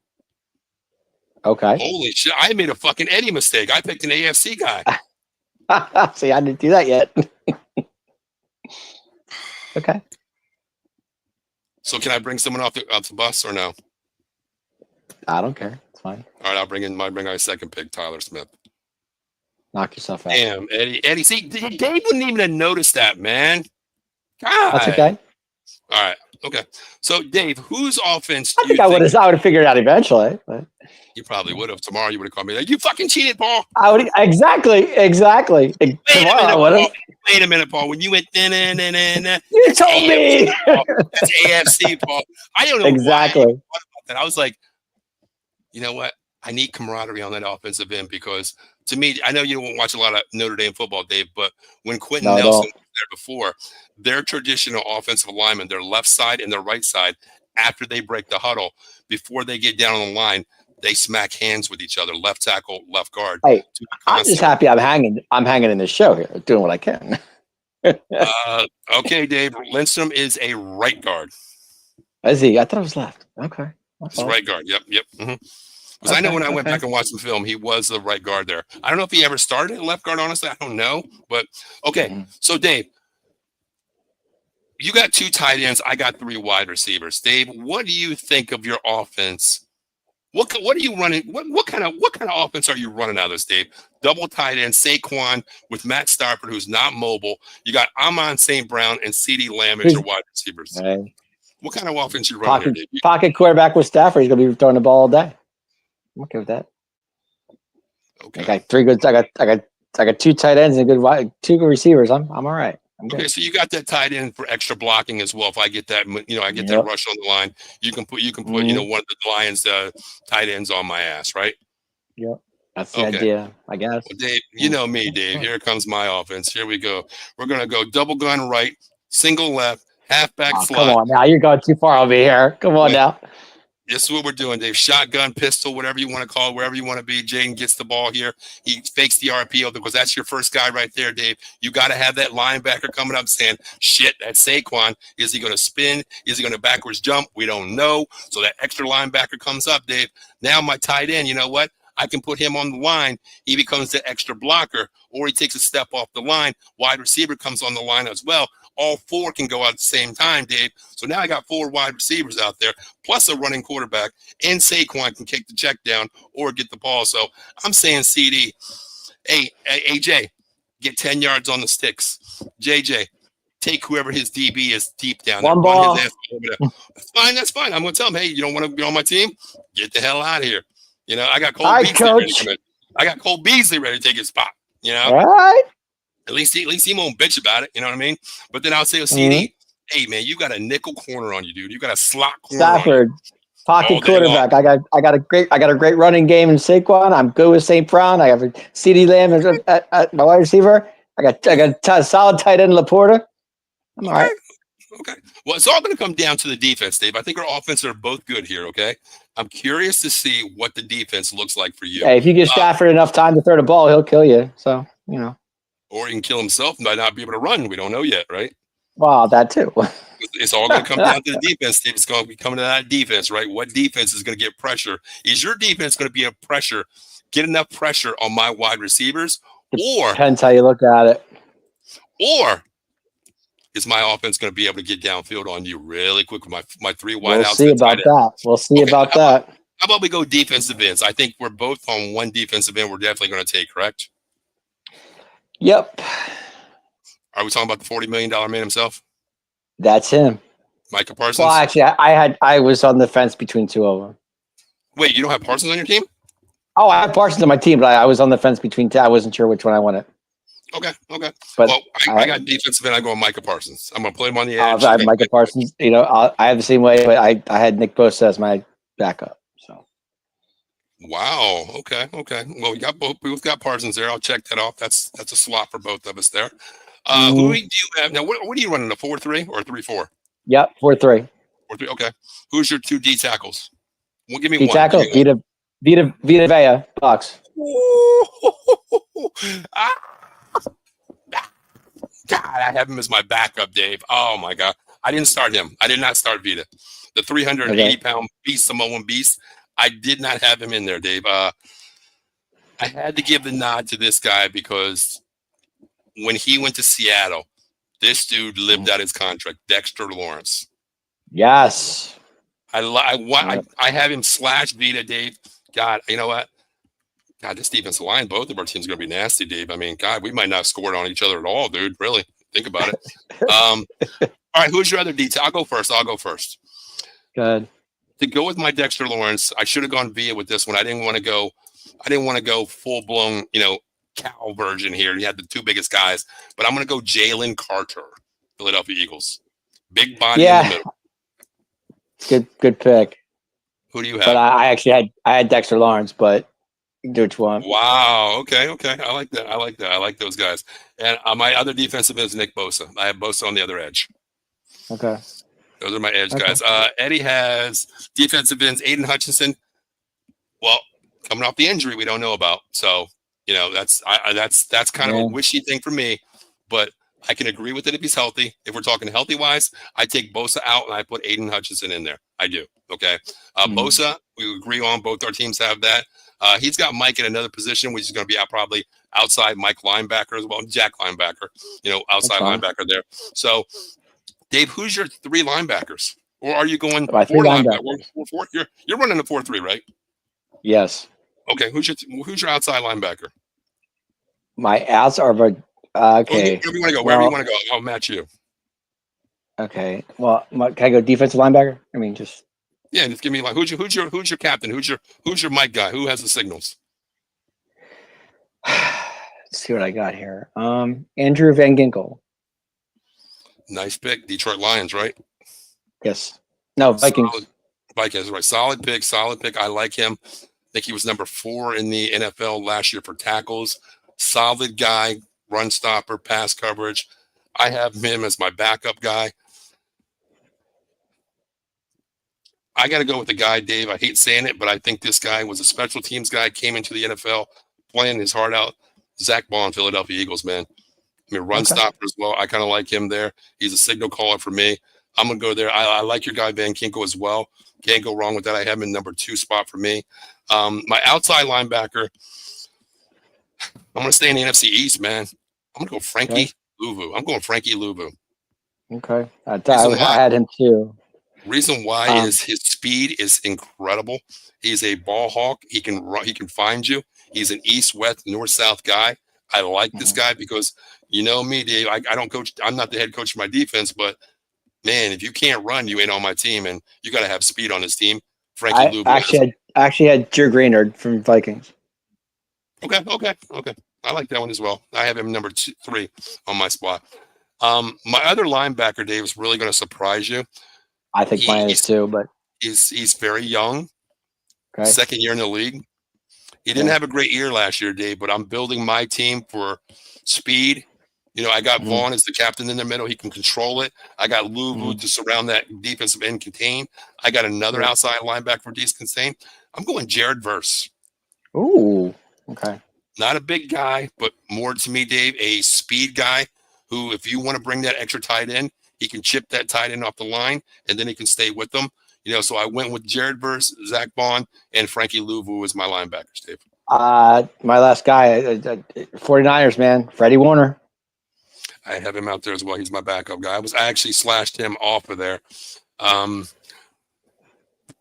Okay. Holy shit! I made a fucking Eddie mistake. I picked an AFC guy. See, I didn't do that yet. Okay. So can I bring someone off the bus or no? I don't care. It's fine. All right, I'll bring my second pick, Tyler Smith. Knock yourself out. Damn, Eddie. See, Dave wouldn't even have noticed that, man. God. That's okay. All right. Okay. So, Dave, whose offense do you think? I would have figured it out eventually. But. You probably would have. Tomorrow, you would have called me like, you fucking cheated, Paul. I would exactly. Wait a minute, Paul. When you went, you told me. That's AFC, Paul. I don't know exactly. Why I thought about that. I was like, you know what? I need camaraderie on that offensive end because, to me, I know you don't watch a lot of Notre Dame football, Dave, but when Quentin Nelson was there before, their traditional offensive linemen, their left side and their right side, after they break the huddle, before they get down on the line, they smack hands with each other, left tackle, left guard. Hey, I'm just happy I'm hanging in this show here, doing what I can. Okay, Dave. Lindstrom is a right guard. Is he? I thought it was left. Okay. It's right guard. Yep. Because I know when I went back and watched the film, he was the right guard there. I don't know if he ever started at left guard, honestly. I don't know. But, okay. So, Dave, you got 2 tight ends. I got 3 wide receivers. Dave, what do you think of your offense? What are you running? What kind of offense are you running out of this, Dave? Double tight end, Saquon with Matt Stafford, who's not mobile. You got Amon St. Brown and CeeDee Lamb as your wide receivers. Right. What kind of offense you running here, Dave? Pocket quarterback with Stafford. He's going to be throwing the ball all day. I'm okay with that. Okay. I got 3 good. I got 2 tight ends and 2 good receivers. I'm all right. Okay, so you got that tight end for extra blocking as well. If I get that, I get that rush on the line, you can put one of the Lions tight ends on my ass, right? Yep, that's the idea, I guess. Well, Dave, you know me, Dave. Here comes my offense. Here we go. We're gonna go double gun right, single left, halfback Oh, come slot. on now. You're going too far on me here. Come on now. This is what we're doing, Dave. Shotgun, pistol, whatever you want to call it, wherever you want to be. Jaden gets the ball here. He fakes the RPO because that's your first guy right there, Dave. You got to have that linebacker coming up saying, shit, that's Saquon. Is he going to spin? Is he going to backwards jump? We don't know. So that extra linebacker comes up, Dave. Now my tight end, you know what? I can put him on the line. He becomes the extra blocker, or he takes a step off the line. Wide receiver comes on the line as well. All four can go out at the same time, Dave. So now I got 4 wide receivers out there, plus a running quarterback, and Saquon can kick the check down or get the ball. So I'm saying CD. Hey, AJ, get 10 yards on the sticks. JJ, take whoever his DB is deep down there. One ball. Run his ass over there. That's fine. That's fine. I'm going to tell him, hey, you don't want to be on my team? Get the hell out of here. You know, I got Cole Beasley ready to come in. I got Cole Beasley ready to take his spot. You know? All right. At least he won't bitch about it. You know what I mean? But then I'll say, CD, hey, man, you got a nickel corner on you, dude. You got a slot corner Stafford, pocket quarterback. I got a great running game in Saquon. I'm good with St. Brown. I have a CD Lamb at my wide receiver. I got a solid tight end Laporta. I'm all right. Okay. Well, it's all going to come down to the defense, Dave. I think our offenses are both good here, okay? I'm curious to see what the defense looks like for you. Hey, if you give Stafford enough time to throw the ball, he'll kill you. So, you know. Or he can kill himself and might not be able to run. We don't know yet, right? Wow, that too. It's all going to come down to the defense, Dave. It's going to be coming to that defense, right? What defense is going to get pressure? Is your defense going to be get enough pressure on my wide receivers? Or depends how you look at it. Or is my offense going to be able to get downfield on you really quick with my 3 wide outs? We'll see about that. How about we go defensive ends? I think we're both on one defensive end we're definitely going to take, correct? Yep. Are we talking about the $40 million man himself? That's him. Micah Parsons? Well, actually, I was on the fence between 2 of them. Wait, you don't have Parsons on your team? Oh, I have Parsons on my team, but I was on the fence between 2. I wasn't sure which one I wanted. Okay. But well, I got defensive end. I go with Micah Parsons. I'm going to play him on the edge. I have Micah Parsons. You know, I have the same way, but I had Nick Bosa as my backup. So. Wow. Okay. Well, we both got Parsons there. I'll check that off. That's a slot for both of us there. Who do you have now? What are you running? A 4-3 or a 3-4? Yep, 4-3. 4-3. Okay. Who's your 2 D tackles? Well, give me D one. tackle. Vita Vea, Bucks. God, I have him as my backup, Dave. Oh my God, I didn't start him. I did not start Vita, the 380-pound beast, Samoan beast. I did not have him in there, Dave. I had to give the nod to this guy because when he went to Seattle, this dude lived out his contract. Dexter Lawrence. Yes. I have him slash Vita, Dave. God, you know what? God, this defensive line, both of our teams are going to be nasty, Dave. I mean, God, we might not score it on each other at all, dude. Really, think about it. All right, who's your other detail? I'll go first. Good. To go with my Dexter Lawrence, I should have gone via with this one. I didn't want to go full blown, Cal version here. He had the 2 biggest guys, but I'm going to go Jalen Carter, Philadelphia Eagles, big body in the middle. Good pick. Who do you have? But I actually had Dexter Lawrence, but do what you want. Wow. Okay. I like that. I like those guys. And my other defensive is Nick Bosa. I have Bosa on the other edge. Okay. Those are my edge guys. Eddie has defensive ends, Aiden Hutchinson. Well, coming off the injury we don't know about. So, that's kind of a wishy thing for me. But I can agree with it if he's healthy. If we're talking healthy-wise, I take Bosa out and I put Aiden Hutchinson in there. I do. Okay. Bosa, we agree on. Both our teams have that. He's got Mike in another position, which is going to be probably outside Mike linebacker as well. Jack linebacker, outside linebacker there. So, Dave, who's your 3 linebackers? Or are you going 4 linebackers? You're running a 4-3, right? Yes. Okay. Who's your outside linebacker? My outs are okay. Wherever you want to go. Wherever you want to go. I'll match you. Okay. Well, can I go defensive linebacker? I mean, just. Yeah, just give me who's your captain? Who's your mic guy? Who has the signals? Let's see what I got here. Andrew Van Ginkel. Nice pick. Detroit Lions, right? Yes. No, Vikings. Vikings, right. Solid pick. I like him. I think he was number 4 in the NFL last year for tackles. Solid guy, run stopper, pass coverage. I have him as my backup guy. I got to go with the guy, Dave. I hate saying it, but I think this guy was a special teams guy, came into the NFL playing his heart out. Zach Bond, Philadelphia Eagles, man. I mean, run stopper as well. I kind of like him there. He's a signal caller for me. I'm going to go there. I like your guy, Van Kinkel, as well. Can't go wrong with that. I have him in number 2 spot for me. My outside linebacker, I'm going to stay in the NFC East, man. I'm going to go Frankie Louvu. I'm going Frankie Louvu. Okay. I had him too. Reason why is his speed is incredible. He's a ball hawk. He can run, he can find you. He's an east, west, north, south guy. I like this guy because you know me, Dave. I don't coach. I'm not the head coach of my defense, but man, if you can't run, you ain't on my team, and you got to have speed on this team. Frankie Louvu. Actually had Drew Greenard from Vikings. Okay. I like that one as well. I have him number 3 on my spot. My other linebacker, Dave, is really going to surprise you. I think mine is too, but he's very young. Okay. Second year in the league. He didn't have a great year last year, Dave, but I'm building my team for speed. You know, I got Vaughn as the captain in the middle. He can control it. I got Louvu to surround that defensive end contain. I got another outside linebacker for defense contain. I'm going Jared Verse. Ooh, okay. Not a big guy, but more to me, Dave, a speed guy who, if you want to bring that extra tight end, he can chip that tight end off the line, and then he can stay with them. You know, so I went with Jared Verse, Zach Bond, and Frankie Louvu as my linebackers, Dave. My last guy, 49ers, man, Freddie Warner. I have him out there as well. He's my backup guy. I actually slashed him off of there.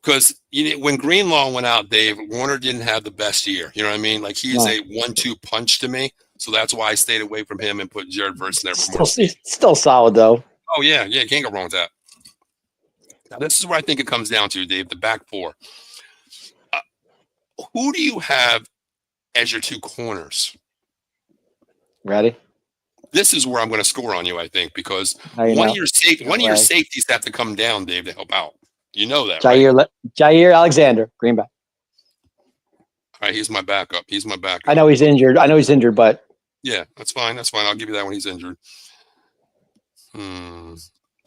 Because when Greenlaw went out, Dave, Warner didn't have the best year. You know what I mean? Like he's a 1-2 punch to me. So that's why I stayed away from him and put Jared Verse in there. Still solid, though. Oh, yeah. Can't go wrong with that. Now, this is where I think it comes down to, Dave, the back 4. Who do you have as your 2 corners? Ready? This is where I'm going to score on you, I think, because one of your safeties have to come down, Dave, to help out. You know that, right? Jair Alexander, Green Bay. All right, he's my backup. I know he's injured, but yeah, that's fine. I'll give you that when he's injured.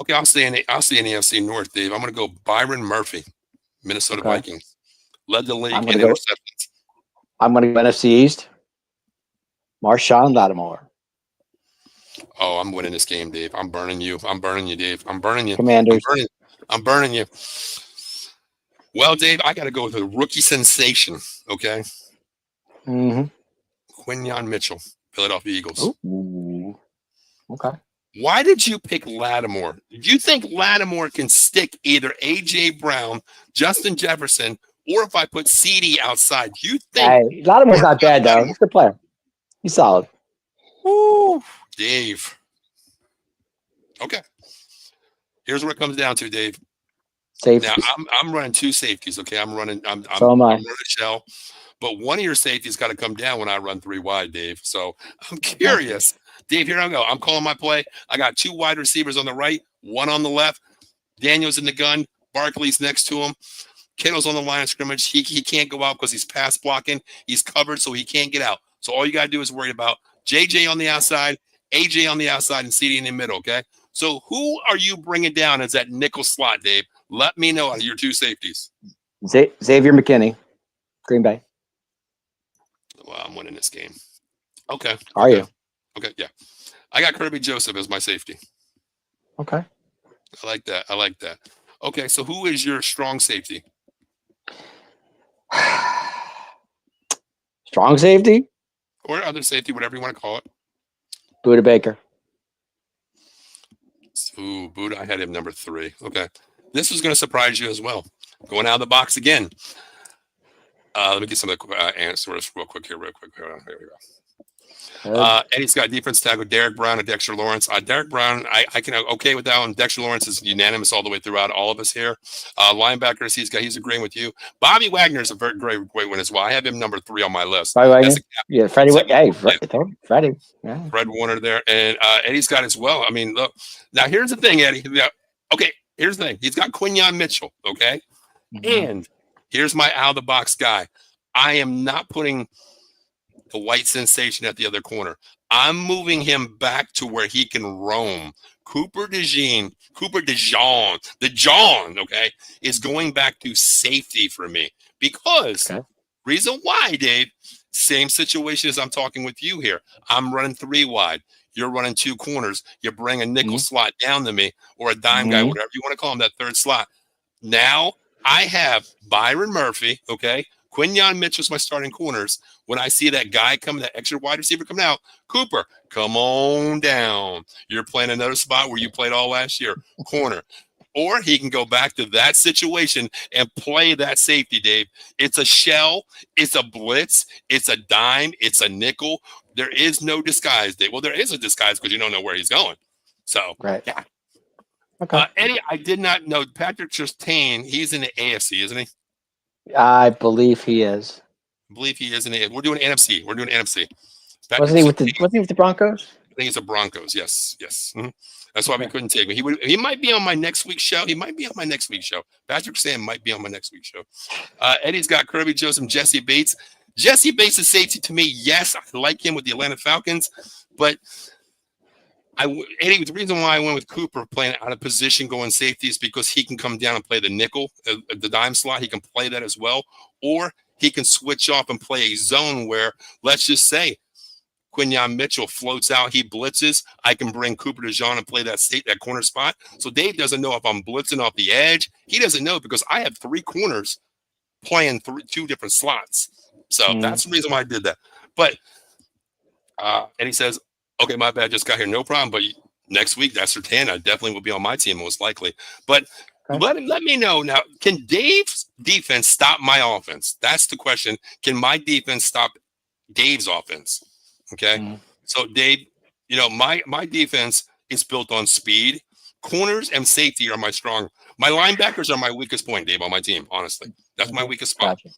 Okay, I'll stay in the NFC North, Dave. I'm going to go Byron Murphy, Minnesota Vikings. Led the league in interceptions. I'm going to go NFC East. Marshawn Lattimore. Oh, I'm winning this game, Dave. I'm burning you, Dave. I'm burning you. Commanders. I'm burning you. Well, Dave, I got to go with a rookie sensation, okay? Quinyon Mitchell, Philadelphia Eagles. Ooh. Okay. Why did you pick Lattimore? Do you think Lattimore can stick either A.J. Brown, Justin Jefferson, or if I put CD outside? Do you think Lattimore's not bad, though. He's a good player. He's solid. Woo, Dave. Okay. Here's what it comes down to, Dave. Safeties. Now I'm running 2 safeties. Okay, I'm running a shell, but one of your safeties got to come down when I run 3 wide, Dave. So I'm curious, Dave. Here I go. I'm calling my play. I got 2 wide receivers on the right, 1 on the left. Daniel's in the gun. Barkley's next to him. Kittle's on the line of scrimmage. He can't go out because he's pass blocking. He's covered, so he can't get out. So all you got to do is worry about JJ on the outside, AJ on the outside, and CD in the middle. Okay. So who are you bringing down as that nickel slot, Dave? Let me know your 2 safeties. Xavier McKinney, Green Bay. Well, I'm winning this game. Okay. Are you? Okay, yeah. I got Kirby Joseph as my safety. Okay. I like that. Okay, so who is your strong safety? Strong safety? Or other safety, whatever you want to call it. Budda Baker. Ooh, Budda, I had him number 3. Okay. This was going to surprise you as well. Going out of the box again. Let me get some of the answers real quick here. Here we go. Eddie's got defense tackle Derek Brown and Dexter Lawrence. Derek Brown, I can okay with that one. Dexter Lawrence is unanimous all the way throughout all of us here. Linebackers, he's agreeing with you. Bobby Wagner is a very great one as well. I have him number 3 on my list. Bobby Wagner? Yeah, Freddie. Freddie. Yeah. Fred Warner there. And Eddie's got as well. I mean, look. Now, here's the thing, Eddie. Okay, here's the thing. He's got Quinyon Mitchell, okay? And here's my out-of-the-box guy. I am not putting the white sensation at the other corner. I'm moving him back to where he can roam. Cooper DeJean, okay, is going back to safety for me because reason why, Dave, same situation as I'm talking with you here. I'm running 3 wide. You're running 2 corners. You bring a nickel slot down to me or a dime guy, whatever you want to call him, that third slot. Now I have Byron Murphy, okay? Quinyon Mitchell's my starting corners. When I see that guy coming, that extra wide receiver coming out, Cooper, come on down. You're playing another spot where you played all last year, corner. Or he can go back to that situation and play that safety, Dave. It's a shell. It's a blitz. It's a dime. It's a nickel. There is no disguise, Dave. Well, there is a disguise because you don't know where he's going. So, yeah. Okay. Eddie, I did not know Patrick Surtain. He's in the AFC, isn't he? I believe he is. I believe he is in the. We're doing NFC. Wasn't he with the Broncos? I think it's the Broncos. Yes. Mm-hmm. That's why we couldn't take him. He might be on my next week's show. Patrick Sam might be on my next week's show. Eddie's got Kirby Joseph, Jesse Bates. Jesse Bates is safety to me. Yes, I like him with the Atlanta Falcons, but Eddie, the reason why I went with Cooper playing out of position going safety is because he can come down and play the nickel, the dime slot. He can play that as well, or he can switch off and play a zone where, let's just say, Quinyon Mitchell floats out, he blitzes. I can bring Cooper DeJean and play that corner spot. So Dave doesn't know if I'm blitzing off the edge. He doesn't know because I have 3 corners playing 2 different slots. So that's the reason why I did that. But Eddie says, okay, my bad, just got here. No problem. But next week, that's Surtain. I definitely will be on my team, most likely. But let me know now, can Dave's defense stop my offense? That's the question. Can my defense stop Dave's offense? Okay. So Dave, my defense is built on speed. Corners and safety are my linebackers are my weakest point, Dave, on my team. Honestly, that's my weakest spot. Gotcha.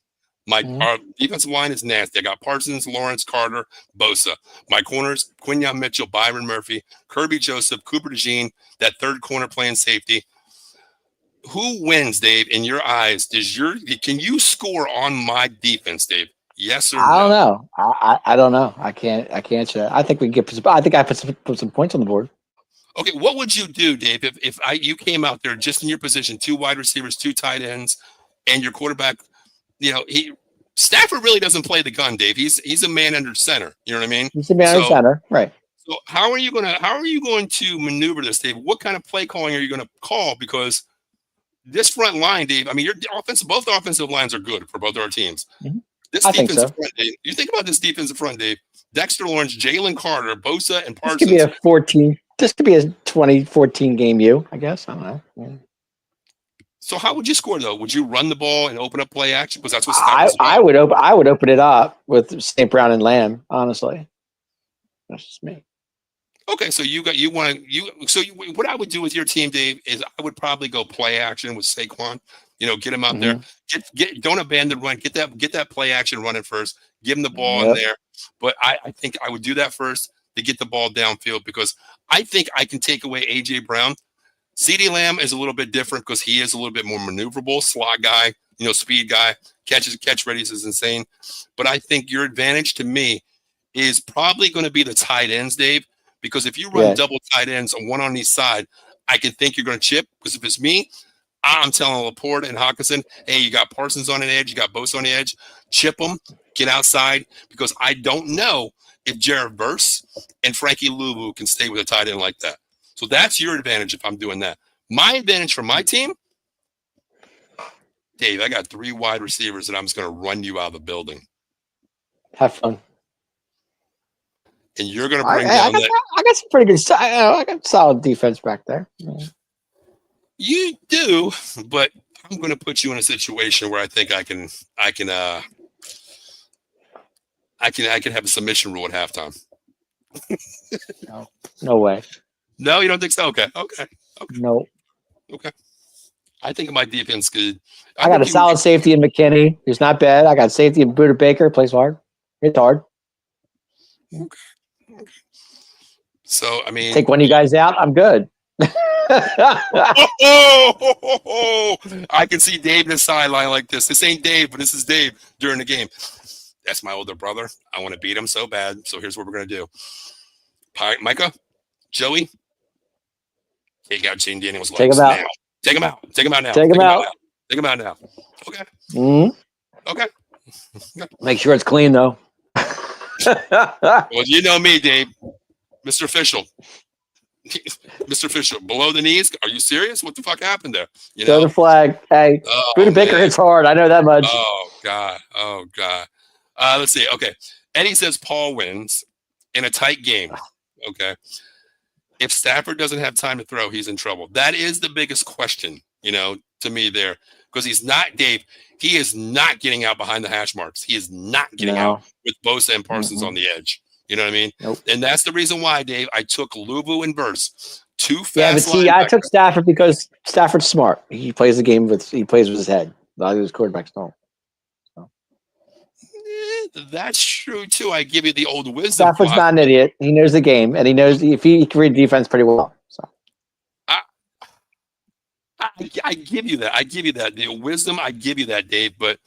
Our defensive line is nasty. I got Parsons, Lawrence, Carter, Bosa. My corners, Quinyon Mitchell, Byron Murphy, Kirby Joseph, Cooper DeJean, that third corner playing safety. Who wins, Dave, in your eyes? Can you score on my defense, Dave? Yes or no? I don't know. I don't know. I can't answer that. I think we can get. I think I put some points on the board. Okay, what would you do, Dave, if you came out there just in your position, 2 wide receivers, 2 tight ends, and your quarterback? Stafford really doesn't play the gun, Dave. He's a man under center. You know what I mean? He's a man under center, right? So how are you going to maneuver this, Dave? What kind of play calling are you going to call? Because this front line, Dave. I mean, both offensive lines are good for both our teams. This defensive front, Dave. You think about this defensive front, Dave. Dexter Lawrence, Jalen Carter, Bosa, and Parsons. This could be a 14. This could be a 2014 game. I guess. I don't know. Yeah. So how would you score though? Would you run the ball and open up play action? Because that's what I would open it up with St. Brown and Lamb. Honestly, that's just me. Okay, so what I would do with your team, Dave, is I would probably go play action with Saquon. Get him out there. Don't abandon run. Get that play action running first. Give him the ball in there. But I think I would do that first to get the ball downfield because I think I can take away AJ Brown. CeeDee Lamb is a little bit different because he is a little bit more maneuverable, slot guy, speed guy, catch readies is insane. But I think your advantage to me is probably going to be the tight ends, Dave, because if you run double tight ends on one on each side, I can think you're going to chip because if it's me, I'm telling Laporte and Hawkinson, hey, you got Parsons on an edge, you got Bosa on the edge, chip them, get outside because I don't know if Jared Verse and Frankie Louvu can stay with a tight end like that. So that's your advantage if I'm doing that. My advantage for my team, Dave, I got 3 wide receivers and I'm just going to run you out of the building. Have fun. And you're going to bring down that. I got some pretty good. I got solid defense back there. Yeah. You do, but I'm going to put you in a situation where I think I can have a submission rule at halftime. No way. No, you don't think so? Okay. No. Okay. I think my defense could. I got a solid safety in McKinney, who's not bad. I got safety in Buda Baker, plays hard. It's hard. Okay. So, I mean. Take one of you guys out, I'm good. I can see Dave in the sideline like this. This ain't Dave, but this is Dave during the game. That's my older brother. I want to beat him so bad. So here's what we're going to do. Micah, Joey, take out Shane Daniels' Take legs him out. now. Take him out. Take him out now. Take him out. Take him out now. Okay. Okay. Make sure it's clean though. Well, you know me, Dave, Mr. Official. Mr. Official, below the knees. Are you serious? What the fuck happened there? You Throw know? the flag. Hey, Buda Baker hits hard. I know that much. Oh God. Let's see. Okay. Eddie says Paul wins in a tight game. Okay. If Stafford doesn't have time to throw, he's in trouble. That is the biggest question, to me there, because he's not, Dave. He is not getting out behind the hash marks. He is not getting out with Bosa and Parsons on the edge. You know what I mean? Nope. And that's the reason why, Dave, I took Luvu and Verse. Too fast. Yeah, but see, I took Stafford because Stafford's smart. He plays the game he plays with his head. A lot of his quarterbacks don't. So. That's true too. I give you the old wisdom. Stafford's not an idiot. He knows the game, and he knows if he can read defense pretty well. So. I give you that. I give you that. The wisdom, I give you that, Dave. But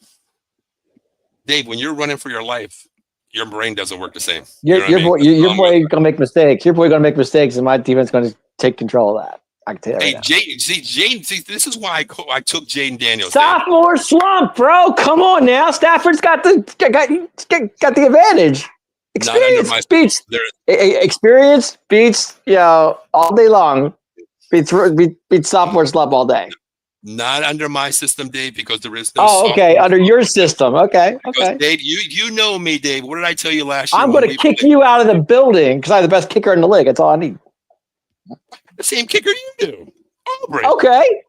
Dave, when you're running for your life, your brain doesn't work the same. Your boy gonna make mistakes. Your boy gonna make mistakes, and my defense gonna take control of that. I can tell you. Hey, Jane, this is why I took Jaden Daniels. Sophomore slump, bro. Come on now. Stafford's got the advantage. Experience beats all day long. Beats sophomore slump all day. Not under my system, Dave, because there is no. Oh, okay. Under your system, okay. Dave, you know me, Dave. What did I tell you last year? I'm going to kick you out of the building because I have the best kicker in the league. That's all I need. The same kicker you do, Aubrey. Okay.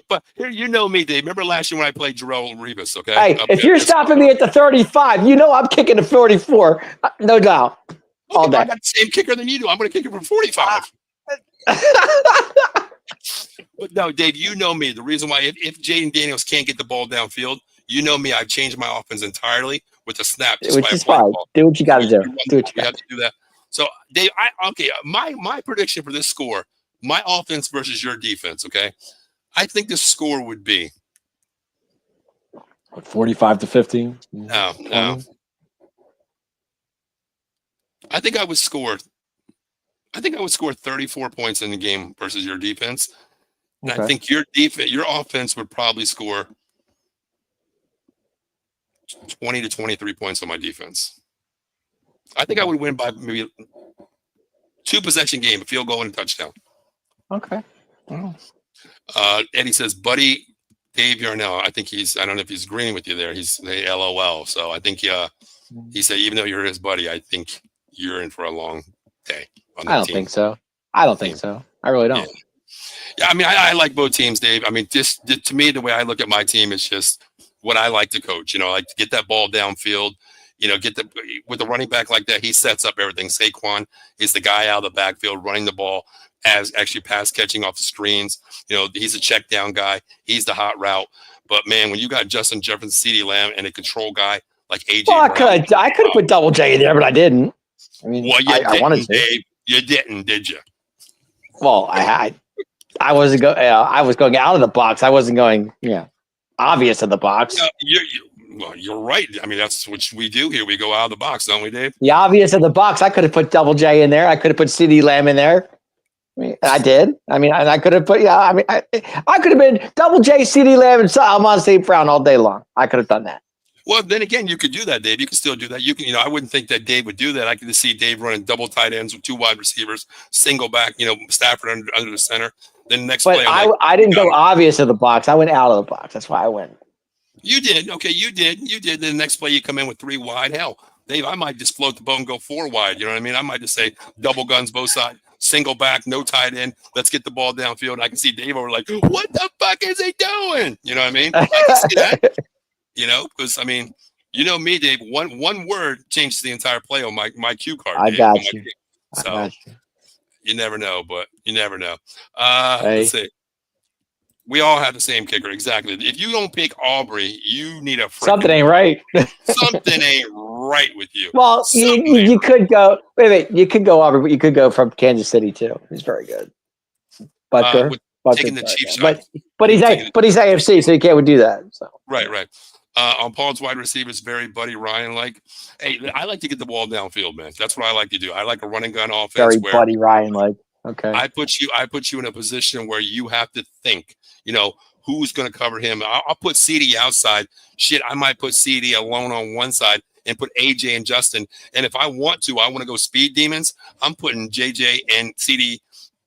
But here, you know me, Dave. Remember last year when I played Jarrell Revis? Okay. Hey, if you're stopping me at the 35, I'm kicking the 44, no doubt. All day. I got the same kicker than you do. I'm going to kick it from 45. But no, Dave, you know me. The reason why, if Jaden Daniels can't get the ball downfield, you know me. I've changed my offense entirely with a snap. Which is fine. Do what you got to do. We have to do that. So, Dave, my prediction for this score, my offense versus your defense. Okay, I think the score would be 45-15. No. I think I would score 34 points in the game versus your defense. And I think your offense would probably score 20 to 23 points on my defense. I think I would win by maybe 2-possession game, a field goal and a touchdown. Okay. Oh. Eddie says, buddy, Dave Yarnell. I don't know if he's agreeing with you there. He's LOL. So I think he said, even though you're his buddy, I think you're in for a long day. I don't think so. I really don't. Yeah, I mean, I like both teams, Dave. I mean, just to me, the way I look at my team is just what I like to coach. I like to get that ball downfield. With a running back like that, he sets up everything. Saquon is the guy out of the backfield running the ball, as actually pass catching off the screens. He's a check down guy. He's the hot route. But man, when you got Justin Jefferson, CeeDee Lamb, and a control guy like AJ, I could have put Double J in there, but I didn't. I mean, I wanted to. Dave, you didn't, did you? Well, I wasn't going. I was going out of the box. I wasn't going. Obvious in the box. You're right. I mean, that's what we do here. We go out of the box, don't we, Dave? The obvious in the box. I could have put Double J in there. I could have put CeeDee Lamb in there. I did. I mean, I could have put. I could have been Double J, CeeDee Lamb, and Amon St. Brown all day long. I could have done that. Well, then again, you could do that, Dave. You can still do that. You can, I wouldn't think that Dave would do that. I could see Dave running double tight ends with 2 wide receivers, single back, Stafford under the center. Then the next play, I didn't go obvious in the box. I went out of the box. That's why I went. You did. Okay, you did. Then the next play, you come in with 3 wide. Hell, Dave, I might just float the boat and go 4 wide. You know what I mean? I might just say double guns both sides, single back, no tight end. Let's get the ball downfield. I can see Dave over like, what the fuck is he doing? You know what I mean? I can see that. Because I mean, me, Dave. One word changes the entire play on my cue card. I Dave, got you. So you never know, but you never know. Hey. Let's see. We all have the same kicker, exactly. If you don't pick Aubrey, you need a something ain't right. Something ain't right with you. Well, you could go. Wait. You could go Aubrey, but you could go from Kansas City too. He's very good. Butker. Taking the Chiefs, but he's AFC, so you can't do that. So right. On Paul's wide receivers, very Buddy Ryan like. Hey, I like to get the ball downfield, man. That's what I like to do. I like a running gun offense Very where Buddy Ryan like. Okay. I put you in a position where you have to think, who's going to cover him. I'll put CD outside. Shit, I might put CD alone on one side and put AJ and Justin. And if I want to go speed demons. I'm putting JJ and CD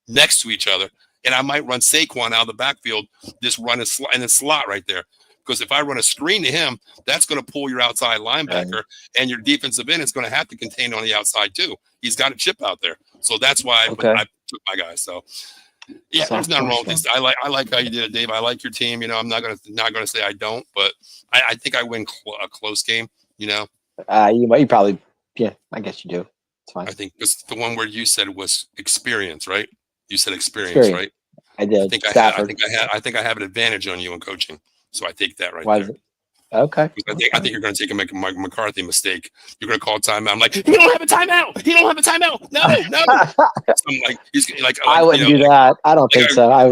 next to each other. And I might run Saquon out of the backfield, just run in a slot right there. Because if I run a screen to him, that's going to pull your outside linebacker, and your defensive end is going to have to contain on the outside too. He's got a chip out there, so that's why I took my guy. So yeah, there's nothing wrong with this. I like how you did it, Dave. I like your team. I'm not gonna say I don't, but I think I win a close game. You probably, yeah, I guess you do. It's fine. I think it's the one where you said was experience, right? You said experience. Right? I did. I think I have an advantage on you in coaching. So I take that right there. Okay. I think you're going to take a McCarthy mistake. You're going to call timeout. I'm like, he don't have a timeout. He don't have a timeout. No. I'm like, he's like, I wouldn't do that. I don't think so. I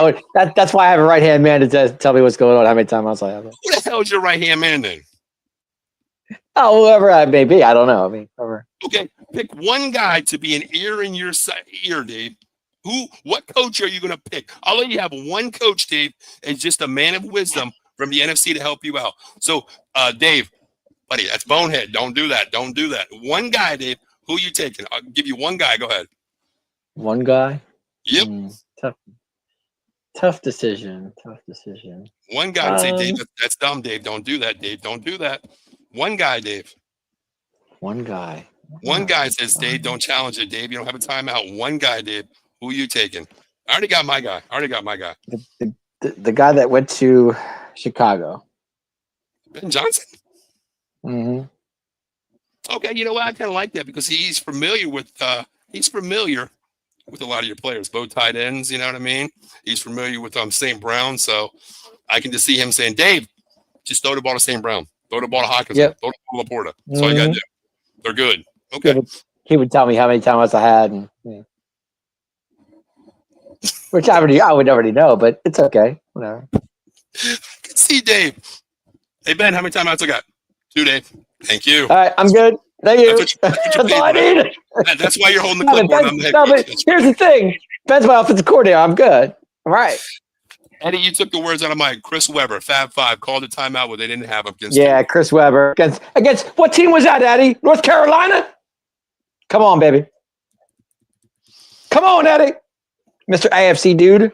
would. That's why I have a right hand man to tell me what's going on. How many timeouts I have? Who the hell is your right hand man then? Oh, whoever I may be. I don't know. Whoever. Okay, pick one guy to be an ear in your ear, Dave. What coach are you going to pick? I'll let you have one coach, Dave, and just a man of wisdom from the NFC to help you out. So, Dave, buddy, that's bonehead. Don't do that. Don't do that. One guy, Dave. Who you taking? I'll give you one guy. Go ahead. One guy? Yep. Tough decision. One guy. Say, Dave, that's dumb, Dave. Don't do that, Dave. Don't do that. One guy, Dave. One guy. One guy says, Dave, don't challenge it, Dave. You don't have a timeout. One guy, Dave. Who you taking? I already got my guy. The guy that went to Chicago. Ben Johnson? Mm-hmm. Okay, you know what? I kind of like that because he's familiar with a lot of your players, both tight ends, you know what I mean? He's familiar with St. Brown, so I can just see him saying, Dave, just throw the ball to St. Brown. Throw the ball to Hawkins. Yep. Throw the ball to Laporta. That's all you got to do. They're good. Okay. He would tell me how many timeouts I had. And, which I would already know, but it's okay. Whatever. See, Dave. Hey, Ben, how many timeouts I got? 2, Dave. Thank you. All right, I'm good. Thank you. That's all I need. That's why you're holding the clipboard. But here's the thing. Ben's my offensive coordinator. I'm good. All right. Eddie, you took the words out of my Chris Webber, Fab Five, called a timeout where they didn't have him against. Yeah, Chris Webber against what team was that, Eddie? North Carolina? Come on, baby. Come on, Eddie. Mr. AFC dude.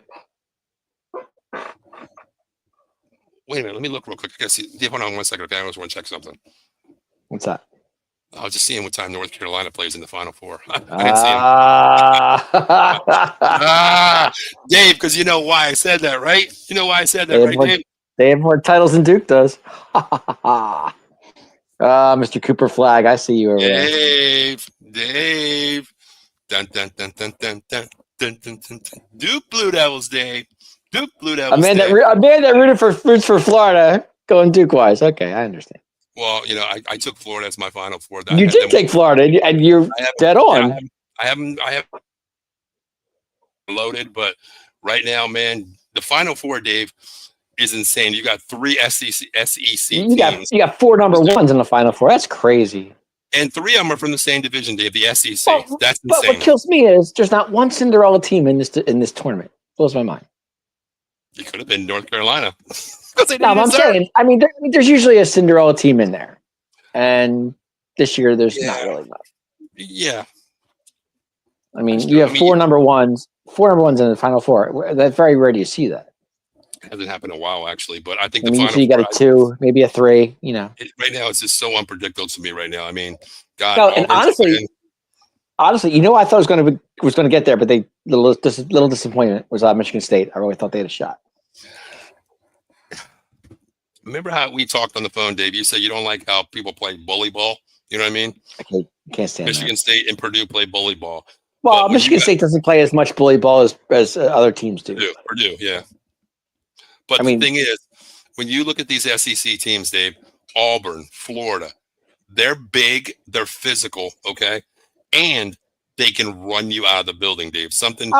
Wait a minute. Let me look real quick. I gotta see. Hold on 1 second. Okay, I just want to check something. What's that? I was just seeing what time North Carolina plays in the Final Four. I didn't see him. Dave, because you know why I said that, right? You know why I said that, right, Dave? They have more titles than Duke does. Mr. Cooper Flag, I see you over there. Dave. Dun, dun, dun, dun, dun, dun, dun, dun, dun, dun. Duke Blue Devils, Dave. Duke Blue Devils. A man that roots for Florida going Duke-wise. Okay, I understand. Well, I took Florida as my Final Four. You did take Florida, and you're dead on. I have loaded, but right now, man, the Final Four, Dave, is insane. You got 3 SEC teams. You got 4 number ones in the Final Four. That's crazy. And 3 of them are from the same division, Dave, the SEC. That's insane. But what kills me is there's not one Cinderella team in this tournament. Blows my mind. It could have been North Carolina. I'm saying, there's usually a Cinderella team in there, and this year there's not really much. Yeah. You have 4 number ones in the Final Four. That's very rare to see that. It hasn't happened in a while, actually, but I think usually you got a 2, maybe a 3. Right now, it's just so unpredictable to me. Right now, God. No, and honestly, I thought was going to get there, but they little disappointment was Michigan State. I really thought they had a shot. Remember how we talked on the phone, Dave? You said you don't like how people play bully ball. You know what I mean? I can't stand Michigan State and Purdue play bully ball. Well, Michigan State doesn't play as much bully ball as other teams do. Purdue, yeah. But the thing is, when you look at these SEC teams, Dave, Auburn, Florida, they're big, they're physical, okay? And they can run you out of the building, Dave.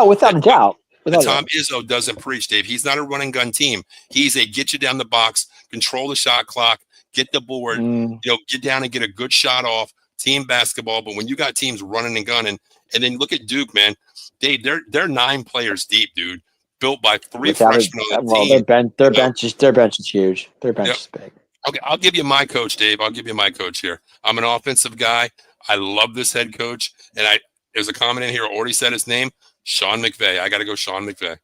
Without a doubt. that Tom Izzo doesn't preach, Dave. He's not a run and gun team. He's a get you down the box, control the shot clock, get the board, get down and get a good shot off, team basketball. But when you got teams running and gunning, and then look at Duke, man. Dave, they're 9 players deep, dude. Built by 3 freshmen on the team. Their bench is huge. Their bench is big. Okay, I'll give you my coach, Dave. I'll give you my coach here. I'm an offensive guy. I love this head coach. And there's a comment in here, already said his name, Sean McVay. I got to go Sean McVay.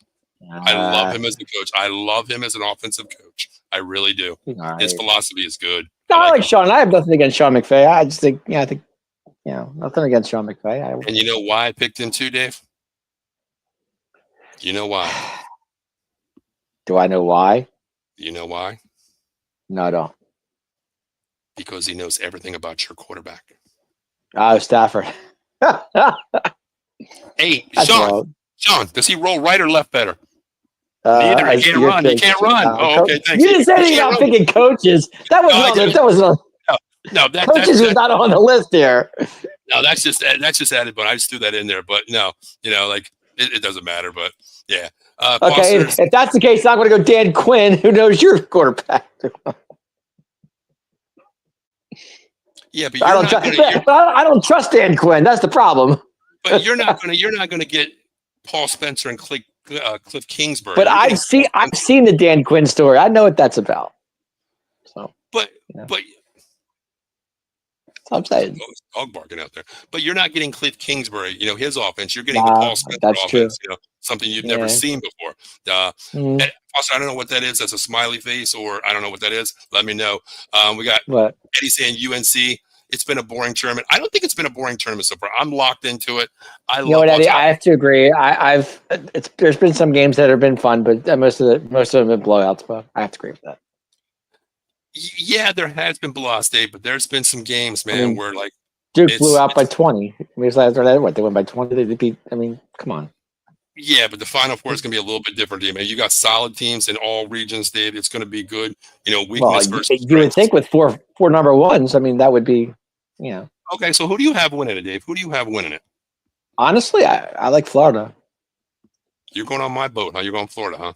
I love him as a coach. I love him as an offensive coach. I really do. Right. His philosophy is good. No, I like Sean. I have nothing against Sean McVay. I just think, nothing against Sean McVay. And you know why I picked him too, Dave? You know why? Do I know why? You know why? No, I don't. Because he knows everything about your quarterback. Oh, Stafford. Hey, Sean, does he roll right or left better? Neither. He can't run. He can't run. Okay, thanks. You didn't say anything about picking coaches. That was coaches was not on the list here. No, that's just added, but I just threw that in there. But no, it doesn't matter. But yeah. Okay, if that's the case, I'm going to go Dan Quinn, who knows your quarterback. Yeah, but I don't trust Dan Quinn. That's the problem. But you're not going to get Paul Spencer and Cliff Kingsbury. But I've seen the Dan Quinn story. I know what that's about. So, but I'm saying dog barking out there. But you're not getting Cliff Kingsbury. His offense. You're getting the Paul Spencer offense. True. Something you've never seen before. Also, I don't know what that is. That's a smiley face, or I don't know what that is. Let me know. We got Eddie saying UNC. It's been a boring tournament. I don't think it's been a boring tournament so far. I'm locked into it. Eddie, I have to agree. There's been some games that have been fun, but most of them have been blowouts. But I have to agree with that. Yeah, there has been blowouts, Dave, but there's been some games, man, where like Duke blew out by 20. They went by 20. They beat. Come on. Yeah, but the Final Four is going to be a little bit different, Dave. Man, you got solid teams in all regions, Dave. It's going to be good. Weakness versus you would think with four number ones. That would be, Okay, so who do you have winning it, Dave? Who do you have winning it? Honestly, I like Florida. You're going on my boat, huh? You're going Florida, huh?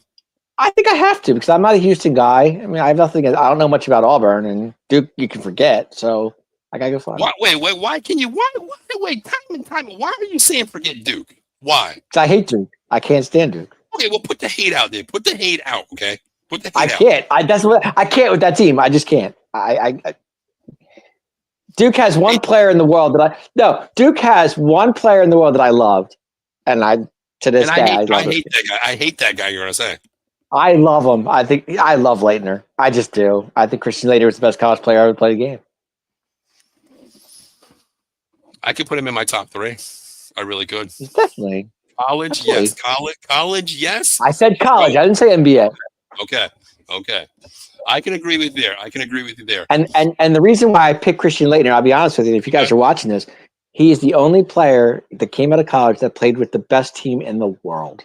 I think I have to because I'm not a Houston guy. I have nothing. I don't know much about Auburn and Duke. You can forget. So I gotta go Florida. Wait. Why can you? Wait. Time. Why are you saying forget Duke? Why? Because I hate Duke. I can't stand Duke. Okay, well, put the hate out there. Put the hate out, okay? Put the hate out. I can't with that team. I just can't. Duke has one player in the world Duke has one player in the world that I loved, and I hate that guy. I hate that guy. You're gonna say. I love him. I love Leitner. I just do. I think Christian Laettner was the best college player I ever played the game. I could put him in my top 3. I really could. Definitely. College, yes. College, yes. I said college. I didn't say NBA. Okay. I can agree with you there. And the reason why I picked Christian Laettner, I'll be honest with you, if you guys are watching this, he is the only player that came out of college that played with the best team in the world.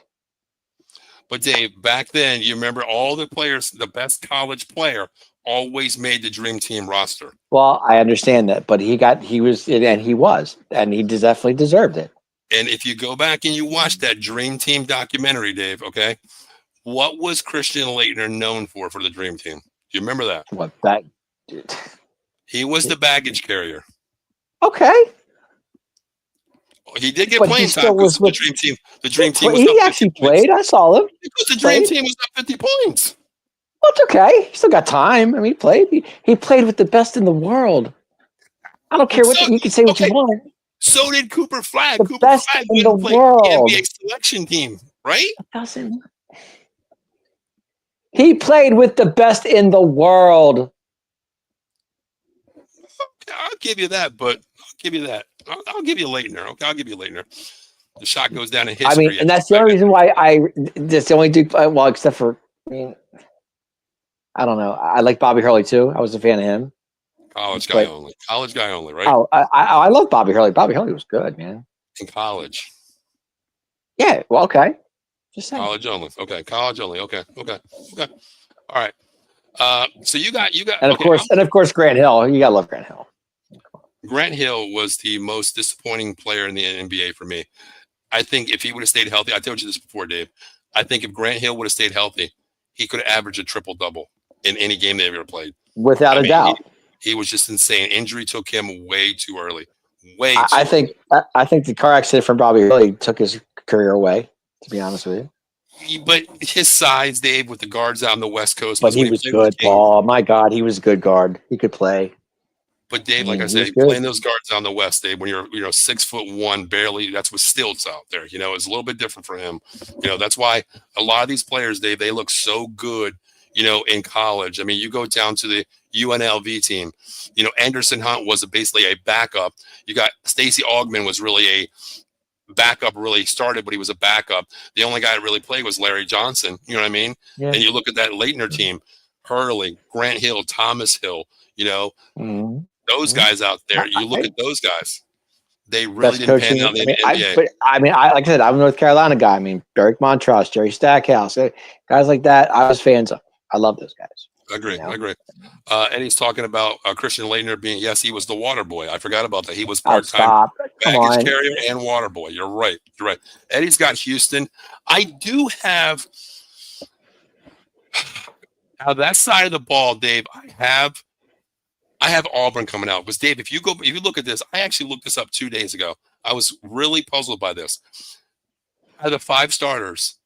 But Dave, back then, you remember all the players, the best college player always made the dream team roster. Well, I understand that, but he definitely deserved it. And if you go back and you watch that Dream Team documentary, Dave, okay, what was Christian Laettner known for the Dream Team? Do you remember that? What that? He was the baggage carrier. Okay. He did get playing time because the Dream Team. The Dream Team was he actually played. I saw him. Because the Dream Team was up 50 points. Well, it's okay. He still got time. He played. He played with the best in the world. I don't care what you can say what you want. So did Cooper Flagg. The best in the world. The NBA selection team, right? He played with the best in the world. I'll give you that, but I'll give you Laettner. Okay, I'll give you Laettner. The shot goes down in history. And that's the only reason why that's the only Duke. Well, except for, I don't know. I like Bobby Hurley too. I was a fan of him. College guy only, right? Oh, I love Bobby Hurley. Bobby Hurley was good, man. In college. Yeah. Well, okay. Just saying. College only. Okay. College only. Okay. All right. So you got, and of course, Grant Hill. You gotta love Grant Hill. Grant Hill was the most disappointing player in the NBA for me. I think if he would have stayed healthy, I told you this before, Dave. I think if Grant Hill would have stayed healthy, he could have averaged a triple-double in any game they've ever played. Without a doubt. He was just insane. Injury took him way too early. I think the car accident from Bobby really took his career away, to be honest with you. But his size, Dave, with the guards out on the West Coast. But he was good, Paul. My God, he was a good guard. He could play. But Dave, like I said, playing those guards on the West, Dave, when you're 6'1", barely, that's with stilts out there. It's a little bit different for him. That's why a lot of these players, Dave, they look so good, in college. I mean, you go down to the UNLV team. Anderson Hunt was basically a backup. You got Stacey Augmon was really a backup, really started, but he was a backup. The only guy that really played was Larry Johnson. You know what I mean? Yeah. And you look at that Leitner team, Hurley, Grant Hill, Thomas Hill, Mm-hmm. Those guys out there, you look at those guys. They really didn't pan out in the NBA. Like I said, I'm a North Carolina guy. I mean, Derek Montross, Jerry Stackhouse, guys like that. I was fans of. I love those guys. I agree. Eddie's talking about Christian Leitner being, yes, he was the water boy. I forgot about that. He was part-time baggage carrier and water boy. You're right. Eddie's got Houston. I do have that side of the ball, Dave. I have Auburn coming out because, Dave, if you look at this, I actually looked this up 2 days ago. I was really puzzled by this. Out of the 5 starters,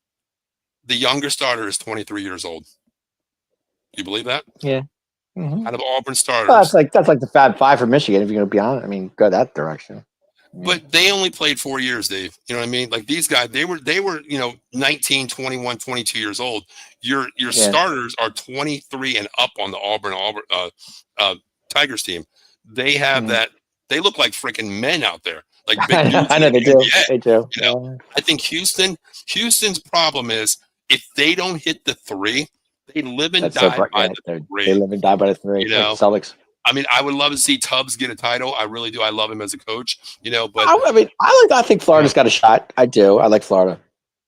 the younger starter is 23 years old. Do you believe that? Yeah. Mm-hmm. Out of Auburn starters, well, that's like the Fab Five for Michigan. If you're going to be honest, I mean, go that direction. But they only played 4 years, Dave. You know what I mean? Like these guys, they were 19, 21, 22 years old. Your starters are 23 and up on the Auburn Tigers team. They have that. They look like freaking men out there. Like big I know they do. They do. I think Houston's problem is if they don't hit the 3, they live and die by the 3. They live and die by the 3. Celtics. I mean, I would love to see Tubbs get a title. I really do. I love him as a coach. But I think Florida's got a shot. I do. I like Florida.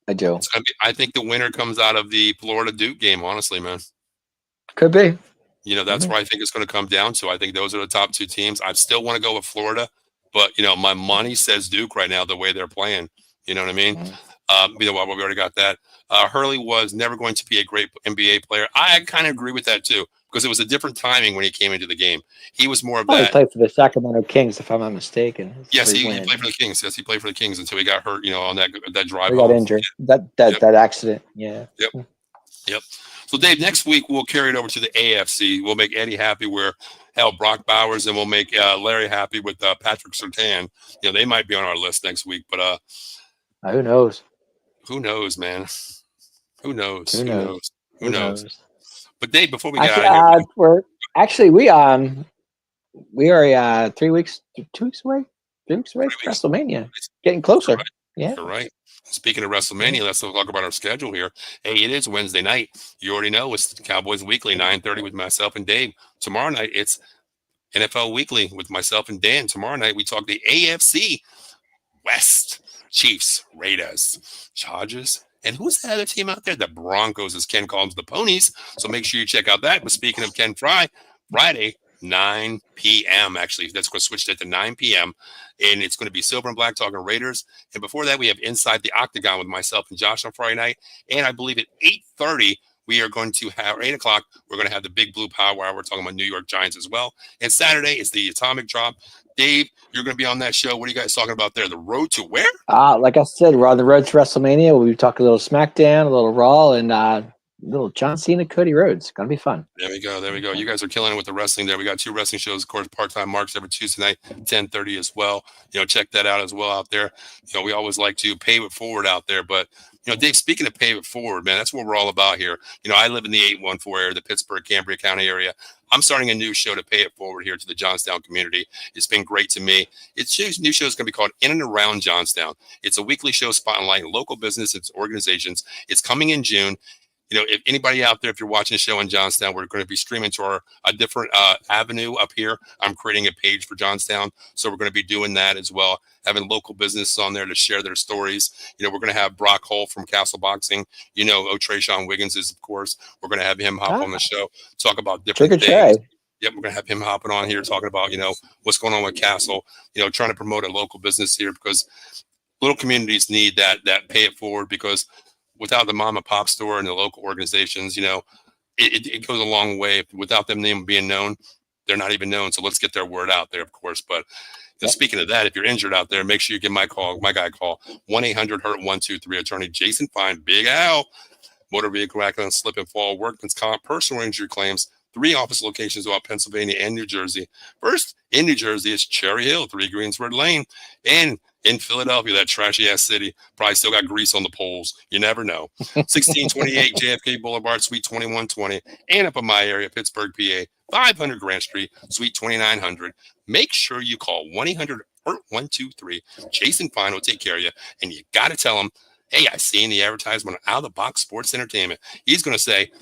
I do. I think the winner comes out of the Florida Duke game. Honestly, man. Could be. That's where I think it's going to come down to. I think those are the top 2 teams. I still want to go with Florida, but my money says Duke right now the way they're playing. You know what I mean? We already got that. Hurley was never going to be a great NBA player. I kind of agree with that too, because it was a different timing when he came into the game. He was more of that. He played for the Sacramento Kings, if I'm not mistaken. Yes, he played for the Kings. Yes, he played for the Kings until he got hurt. On that drive. He got injured. That accident. Yeah. Yep. So, Dave, next week we'll carry it over to the AFC. We'll make Eddie happy where Brock Bowers, and we'll make Larry happy with Patrick Surtain. They might be on our list next week, but who knows? Who knows, man? Who knows? But Dave, before we get out of here, we are 2 weeks away. 3 weeks away from WrestleMania. Getting closer. Right. Yeah. You're right. Speaking of WrestleMania, let's talk about our schedule here. Hey, it is Wednesday night. You already know it's Cowboys Weekly, 9:30 with myself and Dave. Tomorrow night, it's NFL Weekly with myself and Dan. Tomorrow night, we talk the AFC West. Chiefs, Raiders, Chargers, and who's the other team out there? The Broncos, as Ken calls them, the Ponies. So make sure you check out that. But speaking of Ken Friday, 9 p.m. Actually, that's going to switch that to 9 p.m. And it's going to be Silver and Black talking Raiders. And before that, we have Inside the Octagon with myself and Josh on Friday night. And I believe at 8:30, we are going to have, or 8 o'clock, we're going to have the Big Blue Power Hour. We're talking about New York Giants as well. And Saturday is the Atomic Drop. Dave, you're going to be on that show. What are you guys talking about there? The road to where? Like I said, we're on the road to WrestleMania. We'll be talking a little SmackDown, a little Raw, and little John Cena, Cody Rhodes. Going to be fun. There we go. You guys are killing it with the wrestling there. We got 2 wrestling shows, of course, Part-Time Marks every Tuesday night, 10:30 as well. Check that out as well out there. We always like to pay it forward out there, but Dave, speaking of pay it forward, man, that's what we're all about here. I live in the 814 area, the Pittsburgh, Cambria County area. I'm starting a new show to pay it forward here to the Johnstown community. It's been great to me. New show is going to be called In and Around Johnstown. It's a weekly show spotlighting local business and organizations. It's coming in June. If anybody out there, if you're watching the show in Johnstown, we're going to be streaming to a different avenue up here. I'm creating a page for Johnstown. So we're going to be doing that as well, having local businesses on there to share their stories. We're going to have Brock Hull from Castle Boxing. Trayshawn Wiggins is, of course. We're going to have him hop on the show, talk about different things. Yep, we're going to have him hopping on here, talking about, what's going on with Castle, trying to promote a local business here because little communities need that pay it forward, because without the mom and pop store and the local organizations, it goes a long way. Without them name being known, they're not even known. So let's get their word out there, of course. But speaking of that, if you're injured out there, make sure you give my guy a call, 1-800-HURT-123. Attorney Jason Fine, Big Al. Motor vehicle accident, slip and fall, workman's comp, personal injury claims. 3 office locations throughout Pennsylvania and New Jersey. First, in New Jersey, it's Cherry Hill, 3 Greensward Lane. And in Philadelphia, that trashy-ass city, probably still got grease on the poles. You never know. 1628 JFK Boulevard, Suite 2120. And up in my area, Pittsburgh, PA, 500 Grant Street, Suite 2900. Make sure you call 1-800-HURT-123. Jason Fine will take care of you. And you got to tell him, hey, I seen the advertisement on Out of the Box Sports Entertainment. He's going to say,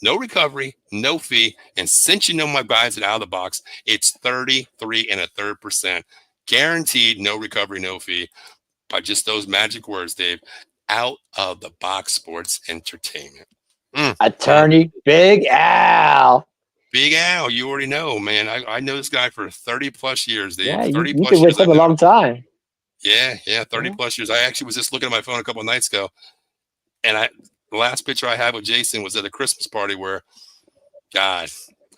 no recovery, no fee. And since you know my guys at Out of the Box, it's 33 1/3%. Guaranteed, no recovery, no fee. By just those magic words, Dave. Out of the Box Sports Entertainment. Attorney Big Al. Big Al, you already know, man. I know this guy for 30 plus years, Dave. Yeah, 30 you've plus been with years him a long time. Yeah, 30 plus years. I actually was just looking at my phone a couple of nights ago, and the last picture I had with Jason was at a Christmas party where, God,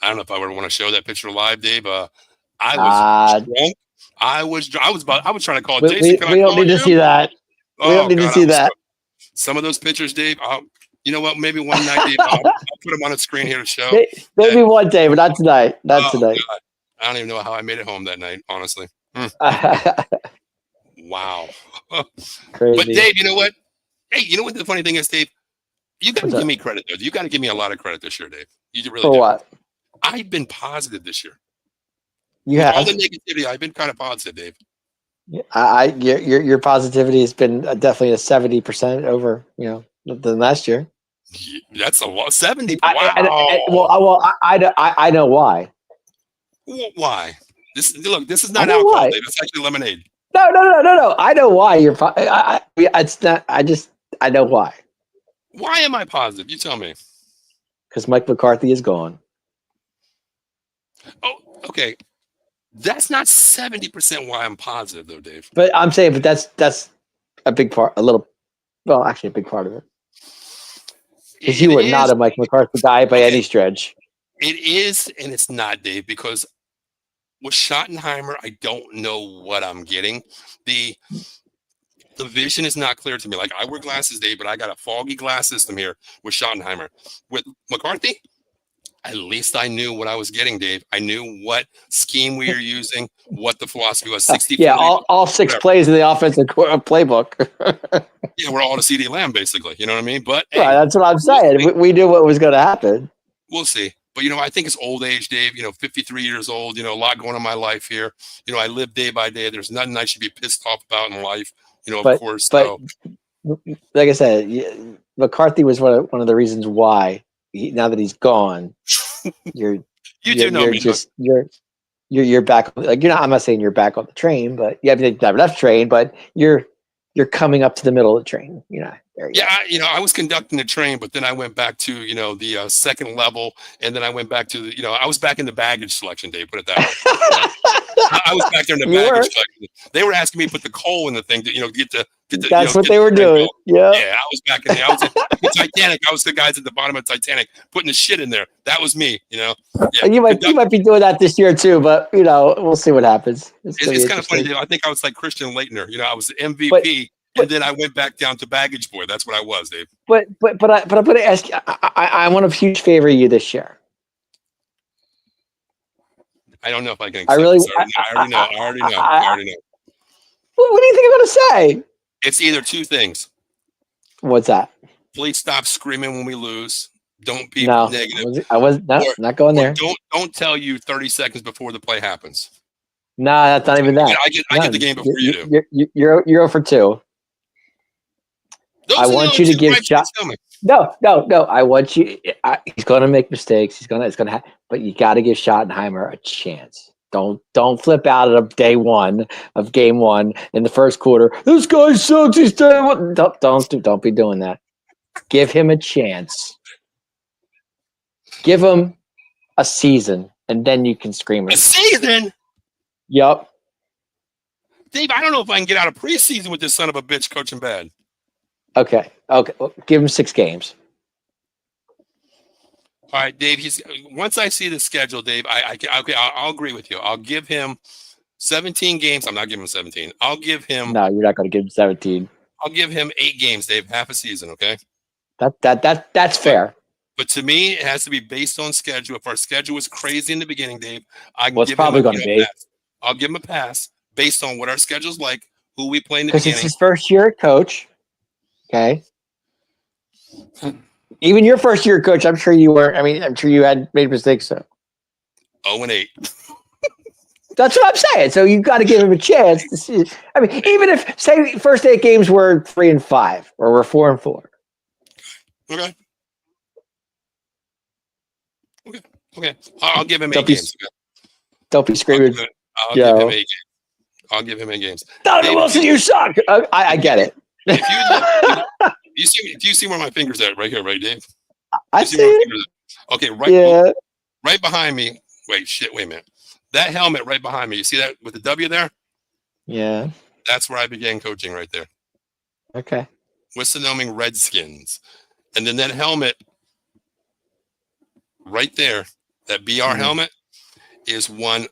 I don't know if I would want to show that picture live, Dave. I was drunk. I was trying to call Jason. We don't need to see that. We don't need to see that. Some of those pictures, Dave. You know what? Maybe one night, Dave, I'll put them on the screen here to show. Maybe one day, but not tonight. Not tonight. God. I don't even know how I made it home that night, honestly. Wow. Crazy. But Dave, you know what? Hey, you know what the funny thing is, Dave? You got to give me credit, though. You got to give me a lot of credit this year, Dave. You really do. For what? I've been positive this year. You have. All the negativity, I've been kind of positive, Dave. Your positivity has been definitely a 70% over, than last year. That's a lot. 70. Wow. I know why. Why? This is not alcohol, Dave. It's actually lemonade. No. I know why you're. It's not. I know why. Why am I positive? You tell me. Because Mike McCarthy is gone. Oh, okay. That's not 70% why I'm positive, though, Dave. But I'm saying, that's a big part. Actually, a big part of it. Because you were not a Mike McCarthy guy by any stretch. It is, and it's not, Dave, because with Schottenheimer, I don't know what I'm getting. The vision is not clear to me. Like, I wear glasses, Dave, but I got a foggy glass system here with Schottenheimer. With McCarthy, at least I knew what I was getting, Dave. I knew what scheme we were using, what the philosophy was. 60, yeah, all 6 plays in the offensive playbook. Yeah, we're all to CD Lamb, basically. You know what I mean? But hey, that's what I'm saying. We knew what was going to happen. We'll see. But, I think it's old age, Dave, 53 years old, a lot going on in my life here. I live day by day. There's nothing I should be pissed off about in life, of course. But like I said, McCarthy was one of the reasons why, now that he's gone, you're back. Like, I'm not saying you're back on the train, but you haven't left train, but you're coming up to the middle of the train. There you go. I was conducting the train, but then I went back to, the second level. And then I went back to I was back in the baggage selection, Dave, put it that way. I was back there in the baggage selection. They were asking me to put the coal in the thing to, get the. That's what they were doing. Yeah. Yeah. I was back in there. I was at the Titanic. I was the guys at the bottom of Titanic putting the shit in there. That was me, Yeah. You might be doing that this year too, but we'll see what happens. It's kind of funny, Dave. I think I was like Christian Leitner. I was the MVP. And then I went back down to baggage boy. That's what I was, Dave. But I'm going to ask you. I want a huge favor of you this year. I don't know if I can. Accept this. I already know. What do you think I'm going to say? It's either 2 things. What's that? Please stop screaming when we lose. Don't be negative. Not going there. Don't tell you 30 seconds before the play happens. No, that's not even that. I get the game before you do. You're 0 for 2. I want you to give shot. No. I want you. He's going to make mistakes. It's going to. But you got to give Schottenheimer a chance. Don't flip out of day 1 of game 1 in the first quarter. This guy sucks. He's terrible. Don't be doing that. Give him a chance. Give him a season, and then you can scream it. A season. Yep. Dave, I don't know if I can get out of preseason with this son of a bitch coaching bad. Okay. Well, give him 6 games. All right, Dave. Once I see the schedule, Dave, I'll agree with you. I'll give him 17 games. I'm not giving him 17. I'll give him. No, you're not going to give him 17. I'll give him 8 games, Dave. Half a season, okay? That's fair. But to me, it has to be based on schedule. If our schedule was crazy in the beginning, Dave, I can It's give probably him going to be. I'll give him a pass based on what our schedule's like, who we play in the Because beginning. it's his first year at coach. Okay. Even your first year coach, I'm sure you weren't. I mean, I'm sure you had made mistakes. So 0-8. that's what I'm saying. So you got to give him a chance to see. I mean, even if say first 8 games were 3-5 or we're 4-4. Okay. Okay. I'll give him 8 games. Okay? Don't be screaming. I'll give him 8 games. I'll give him 8 games. Donovan Wilson, you suck. I get it. Do you see where my fingers at? Right here, right, Dave? I see it. Okay, right behind me. Wait a minute. That helmet right behind me. You see that with the W there? Yeah. That's where I began coaching right there. Okay. With Sonoma Redskins. And then that helmet right there, that BR helmet, is one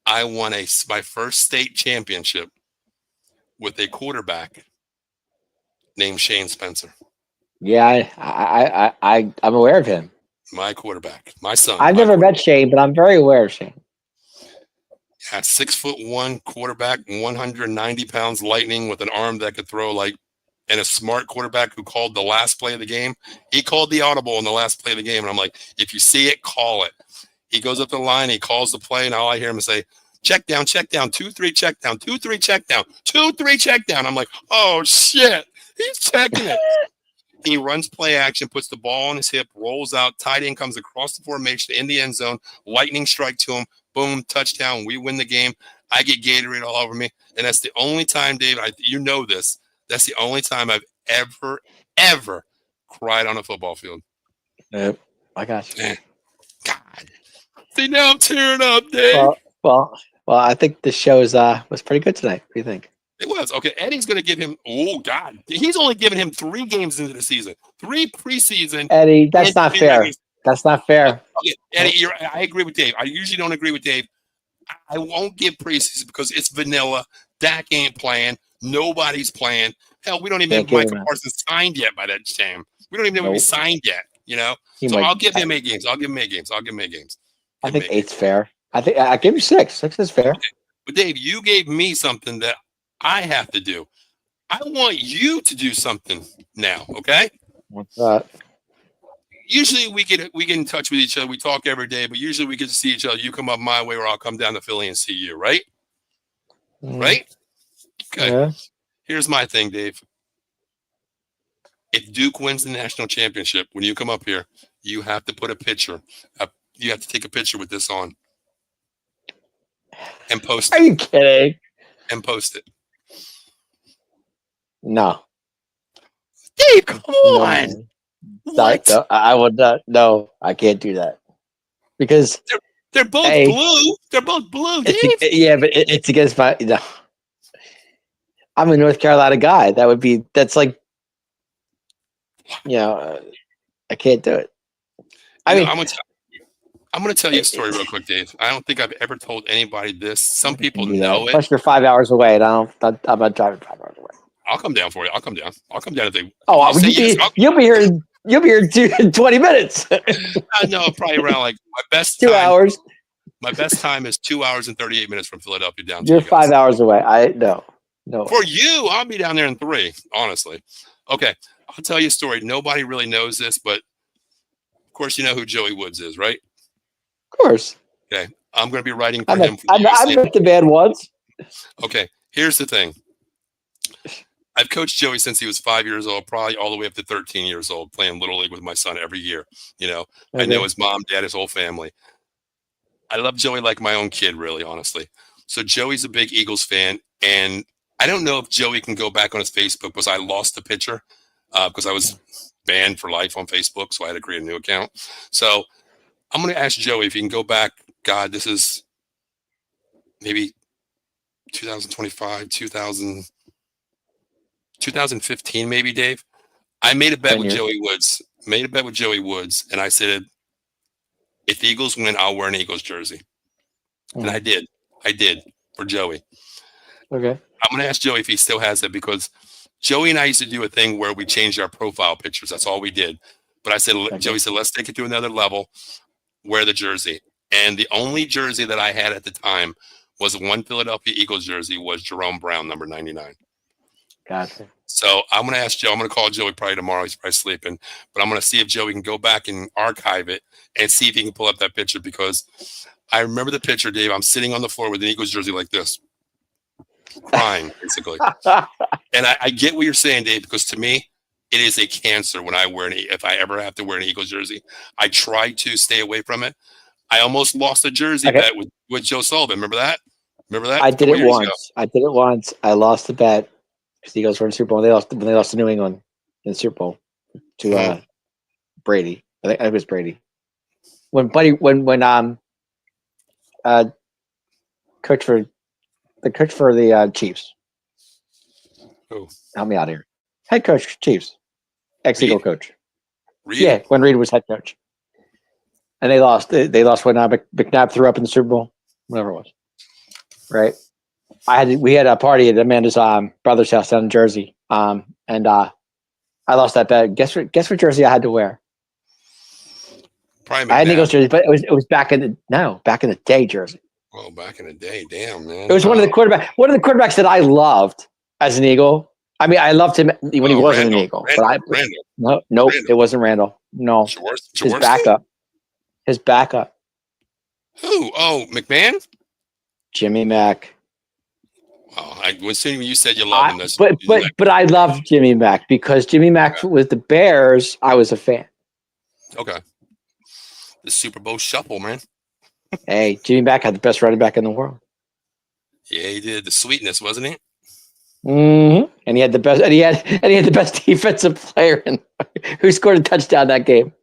I won my first state championship with a quarterback named Shane Spencer. Yeah, I'm aware of him. My quarterback, my son. I've never met Shane, but I'm very aware of Shane. Yeah, 6'1" quarterback, 190 pounds, lightning with an arm that could throw and a smart quarterback who called the last play of the game. He called the audible in the last play of the game, and I'm like, if you see it, call it. He goes up the line, he calls the play, and all I hear him say, check down, 2-3, check down, 2-3, check down, 2-3, check down. I'm like, oh shit, he's checking it. He runs play action, puts the ball on his hip, rolls out, tight end comes across the formation in the end zone, lightning strike to him, boom, touchdown. We win the game. I get Gatorade all over me, and that's the only time, Dave. You know this. That's the only time I've ever cried on a football field. Yep, I got you. God, see now I'm tearing up, Dave. Well, I think the show was pretty good tonight. What do you think? It was. Okay, Eddie's going to give him, oh, God. He's only giving him 3 games into the season. 3 preseason. Eddie, that's not fair. That's not fair. Okay, Eddie, I agree with Dave. I usually don't agree with Dave. I won't give preseason because it's vanilla. Dak ain't playing. Nobody's playing. Hell, we don't even have Michael Parsons signed yet by that time. We don't even know if he's signed yet, you know? So I'll give him 8 games. I'll give him 8 games. I think 8's fair. I think I give you 6. 6 is fair. Okay. But Dave, you gave me something that I have to do. I want you to do something now, okay? What's that? Usually we get in touch with each other. We talk every day, but usually we get to see each other. You come up my way or I'll come down to Philly and see you, right? Right? Okay. Yeah. Here's my thing, Dave. If Duke wins the national championship, when you come up here, you have to put a picture. You have to take a picture with this on and post it. Are you kidding? And post it. No. Dave, come on. What? No, I would not. No, I can't do that. Because they're both blue. They're both blue, Dave. Yeah, but it's against my... No. I'm a North Carolina guy. That's like... I can't do it. I'm going to tell you a story real quick, Dave. I don't think I've ever told anybody this. Some people know it. Plus, you're 5 hours away, and I'm not driving 5 hours away. I'll come down for you. I'll come down. If they. You'll be here. You'll be here in 20 minutes. I know, probably around my best 2 hours. My best time is 2 hours and 38 minutes from Philadelphia down. You're 5 hours away. No. For you, I'll be down there in 3. Honestly. Okay, I'll tell you a story. Nobody really knows this, but of course you know who Joey Woods is, right? Of course. Okay, I'm going to be writing for him. I met the bad ones. Okay, here's the thing. I've coached Joey since he was 5 years old, probably all the way up to 13 years old, playing Little League with my son every year. Okay. I know his mom, dad, his whole family. I love Joey like my own kid, really, honestly. So Joey's a big Eagles fan, and I don't know if Joey can go back on his Facebook because I lost the picture because I was banned for life on Facebook, so I had to create a new account. So I'm going to ask Joey if he can go back. God, this is maybe 2025, 2015, maybe, Dave. I made a bet 10 with years. Joey Woods. And I said, if the Eagles win, I'll wear an Eagles jersey. And I did for Joey. Okay. I'm going to ask Joey if he still has it, because Joey and I used to do a thing where we changed our profile pictures. That's all we did. But I said, Joey said, let's take it to another level. Wear the jersey. And the only jersey that I had at the time was one Philadelphia Eagles jersey, was Jerome Brown, number 99. Gotcha. So I'm going to ask Joe. I'm going to call Joey probably tomorrow. He's probably sleeping. But I'm going to see if Joey can go back and archive it and see if he can pull up that picture, because I remember the picture, Dave. I'm sitting on the floor with an Eagles jersey like this, crying, basically. And I get what you're saying, Dave, because to me, it is a cancer when I wear if I ever have to wear an Eagles jersey. I try to stay away from it. I almost lost a jersey bet with Joe Sullivan. Remember that? I did it once. I lost the bet because the Eagles were in the Super Bowl. They lost to New England in the Super Bowl to Brady. I think it was Brady. When coach for the Chiefs. Oh, help me out here. Head coach Chiefs, ex-Eagle coach. Reed? Yeah, when Reed was head coach, and they lost. They lost when McNabb threw up in the Super Bowl, whatever it was. Right. We had a party at Amanda's brother's house down in Jersey, and I lost that bet. Guess what jersey I had to wear? Probably I had an Eagles jersey, but it was back in the day jersey. Oh, back in the day, damn, man. It was one of the quarterbacks that I loved as an Eagle. I mean, I loved him when he wasn't an Eagle. Nope, it wasn't Randall. No, his backup. Who? Oh, McMahon? Jimmy Mack. Oh, as soon as you said you loved him, but I loved Jimmy Mack because Jimmy Mack with the Bears. I was a fan. Okay. The Super Bowl shuffle, man. Hey, Jimmy Mack had the best running back in the world. Yeah, he did. The sweetness, wasn't he? Mm-hmm. And he had the best. And he had the best defensive player who scored a touchdown that game.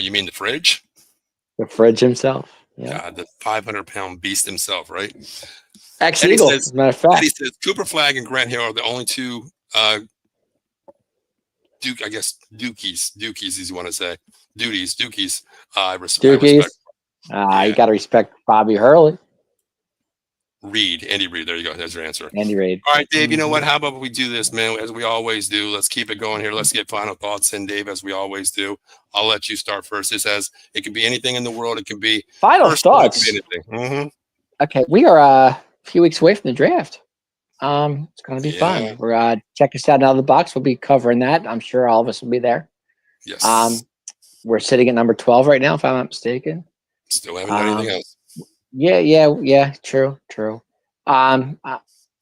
You mean the Fridge? The Fridge himself. Yeah, God, the 500-pound beast himself, right? Ex-Eagle, as a matter of fact. He says Cooper Flagg and Grant Hill are the only two Dukies, as you want to say. Dukies. I respect. You got to respect Bobby Hurley. Andy Reid. There you go. There's your answer. Andy Reid. All right, Dave, you know what? How about we do this, man, as we always do? Let's keep it going here. Let's get final thoughts in, Dave, as we always do. I'll let you start first. It can be anything in the world. It can be final thoughts. It can be anything. Okay, we are a few weeks away from the draft. It's going to be fun. We're check us out out of the box. We'll be covering that. I'm sure all of us will be there. Yes. We're sitting at number 12 right now, if I'm not mistaken. Still haven't done anything else. Yeah. True. I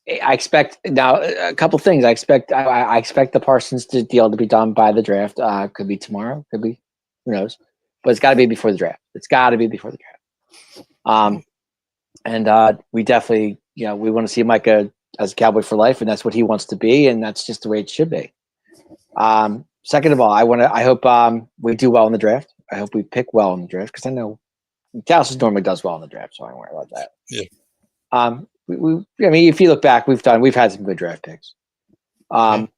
expect now a couple things. I expect the Parsons deal to be done by the draft. Could be tomorrow. Could be, who knows? But it's got to be before the draft. And we definitely, we want to see Micah as a Cowboy for life, and that's what he wants to be, and that's just the way it should be. Second of all, I hope we do well in the draft. I hope we pick well in the draft, because I know Dallas normally does well in the draft, so I don't worry about that. Yeah. I mean, if you look back, we've had some good draft picks. And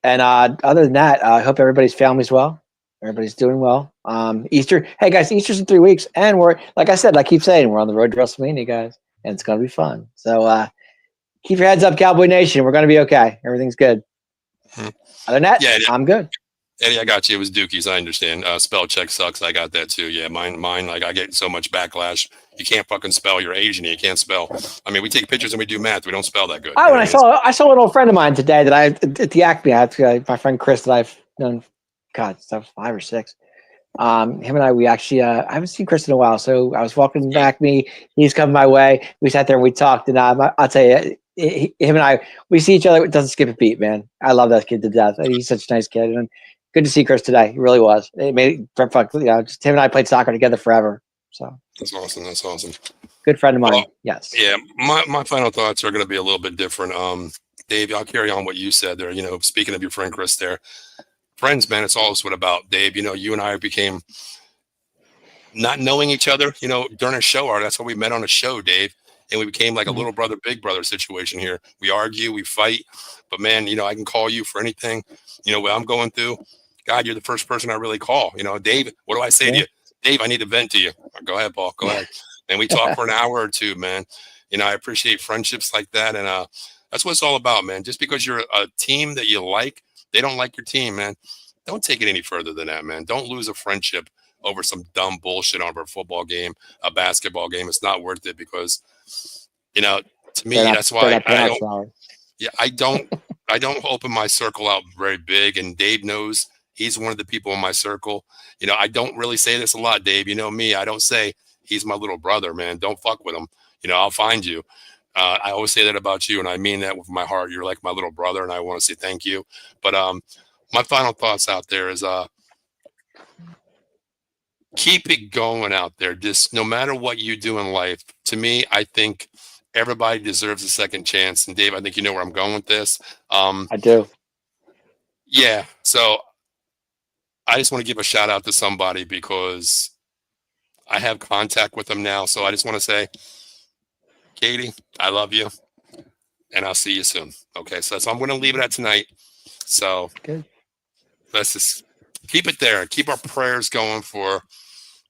other than that, I hope everybody's family's well. Everybody's doing well. Easter, hey guys, Easter's in 3 weeks, and we're, like I said, I keep saying, we're on the road to WrestleMania, guys, and it's gonna be fun. So keep your heads up, Cowboy Nation. We're gonna be okay. Everything's good. Other than that, I'm good. Eddie, I got you. It was Dookies. I understand. Spell check sucks. I got that too. Yeah, mine. Like, I get so much backlash. You can't fucking spell. You're Asian. You can't spell. I mean, we take pictures and we do math. We don't spell that good. Oh, and I saw an old friend of mine today that at the Acme. I have my friend Chris that I've known. God, that was 5 or 6. Him and I actually I haven't seen Chris in a while. So I was walking back me. He's coming my way. We sat there and we talked. And I'll tell you, him and I, we see each other. It doesn't skip a beat, man. I love that kid to death. He's such a nice kid. And good to see Chris today. He really was. It made it, just him and I played soccer together forever. So that's awesome. Good friend of mine. Well, yes. Yeah. My final thoughts are going to be a little bit different. Dave, I'll carry on what you said there. Speaking of your friend Chris there, friends, man, it's always what about Dave. You and I became not knowing each other, during a show. That's how we met on a show, Dave. and we became like a little brother, big brother situation here. We argue, we fight, but man, I can call you for anything, what I'm going through. God, you're the first person I really call. Dave, what do I say to you? Dave, I need to vent to you. Go ahead, Paul. Go ahead. And we talk for an hour or two, man. I appreciate friendships like that, and that's what it's all about, man. Just because you're a team that you like, they don't like your team, man. Don't take it any further than that, man. Don't lose a friendship over some dumb bullshit over a football game, a basketball game. It's not worth it because, to me, that's why I don't open my circle out very big. And Dave knows he's one of the people in my circle. I don't really say this a lot, Dave. You know me. I don't say he's my little brother, man. Don't fuck with him. I'll find you. I always say that about you, and I mean that with my heart. You're like my little brother, and I want to say thank you. But my final thoughts out there is keep it going out there. Just no matter what you do in life, to me, I think everybody deserves a second chance. And Dave, I think you know where I'm going with this. I do. Yeah. So I just want to give a shout out to somebody because I have contact with them now. So I just want to say, Katie, I love you, and I'll see you soon. Okay. So I'm going to leave it at tonight. So good. Let's just keep it there. Keep our prayers going for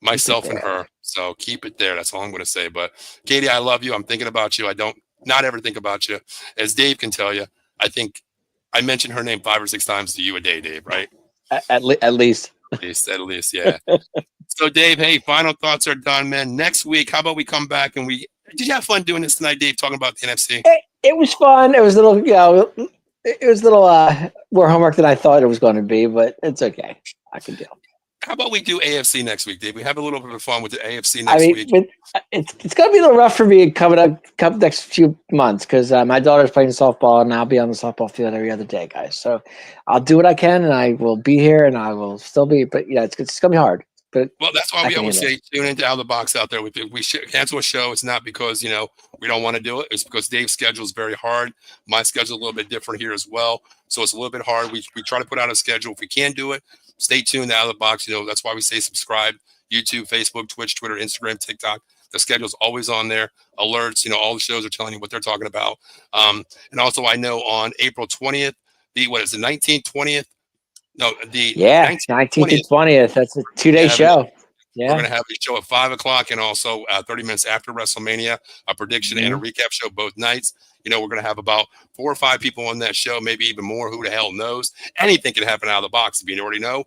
myself and her. So keep it there. That's all I'm going to say. But Katie, I love you. I'm thinking about you. I don't not ever think about you. As Dave can tell you, I think I mentioned her name 5 or 6 times to you a day, Dave, right? At least. At least, yeah. So Dave, hey, final thoughts are done, man. Next week, how about we come back and did you have fun doing this tonight, Dave, talking about the NFC? It was fun. It was a little, it was a little more homework than I thought it was going to be, but it's okay. I can deal. How about we do AFC next week, Dave? We have a little bit of fun with the AFC next week. It's going to be a little rough for me coming up next few months because my daughter's playing softball and I'll be on the softball field every other day, guys. So I'll do what I can and I will be here and I will still be. But yeah, it's going to be hard. But that's why we always say tune into Out of the Box out there. If we cancel a show, it's not because we don't want to do it. It's because Dave's schedule is very hard. My schedule is a little bit different here as well, so it's a little bit hard. We try to put out a schedule. If we can't do it, stay tuned to Out of the Box. That's why we say subscribe. YouTube, Facebook, Twitch, Twitter, Instagram, TikTok. The schedule's always on there. Alerts. All the shows are telling you what they're talking about. And also, I know on April 20th, the 19th, 20th. No, 19th and 20th. That's a 2-day show. Yeah, we're going to have a show at 5:00 and also 30 minutes after WrestleMania, a prediction and a recap show both nights. We're going to have about 4 or 5 people on that show, maybe even more. Who the hell knows? Anything can happen Out of the Box. If you already know,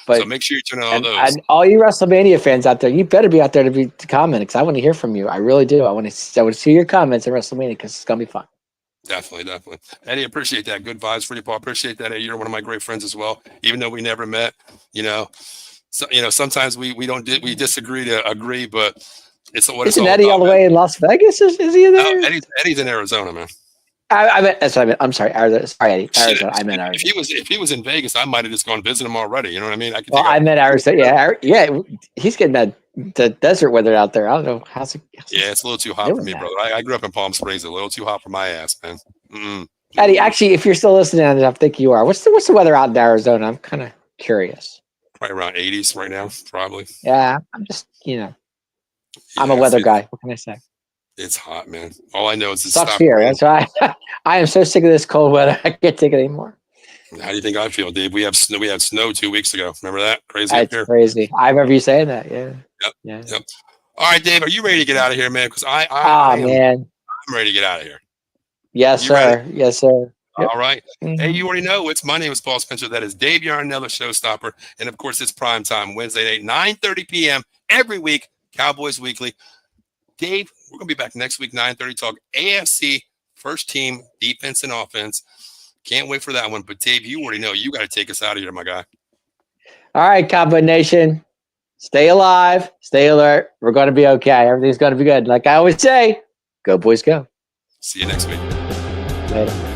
But, so make sure you tune in on those. And all you WrestleMania fans out there, you better be out there to comment because I want to hear from you. I really do. I want to see your comments in WrestleMania because it's going to be fun. Definitely. Eddie, appreciate that. Good vibes for you, Paul. Appreciate that. Eddie, you're one of my great friends as well. Even though we never met, so, sometimes we disagree to agree, but it's what it's all Eddie about, all the way in Las Vegas? Is he there? No, Eddie's in Arizona, man. That's what I meant. I'm sorry, Arizona. Sorry, Eddie. Arizona. I meant Arizona. If he was in Vegas, I might have just gone visit him already. You know what I mean? I meant Arizona. Yeah. He's getting the desert weather out there. I don't know how's it. Yeah, it's a little too hot for me, brother. I grew up in Palm Springs. A little too hot for my ass, man. Eddie, actually, if you're still listening, I think you are. What's the weather out in Arizona? I'm kind of curious. Probably around 80s right now, probably. Yeah, I'm just I'm a weather guy. What can I say? It's hot, man. All I know is it's sucks here. That's why I am so sick of this cold weather. I can't take it anymore. How do you think I feel, Dave? We had snow 2 weeks ago. Remember that? Crazy. That's crazy. I remember you saying that. Yeah. Yep. All right, Dave. Are you ready to get out of here, man? Because man, I'm ready to get out of here. Yes, sir. Ready? Yes, sir. Yep. All right. Mm-hmm. Hey, you already know it's my name is Paul Spencer. That is Dave Yarnella, Showstopper, and of course it's prime time Wednesday night, 9:30 p.m. every week. Cowboys Weekly. Dave, we're gonna be back next week, 9:30. Talk AFC first team defense and offense. Can't wait for that one. But Dave, you already know you got to take us out of here, my guy. All right, Cowboy Nation. Stay alive. Stay alert. We're going to be okay. Everything's going to be good. Like I always say, go boys, go. See you next week. Later.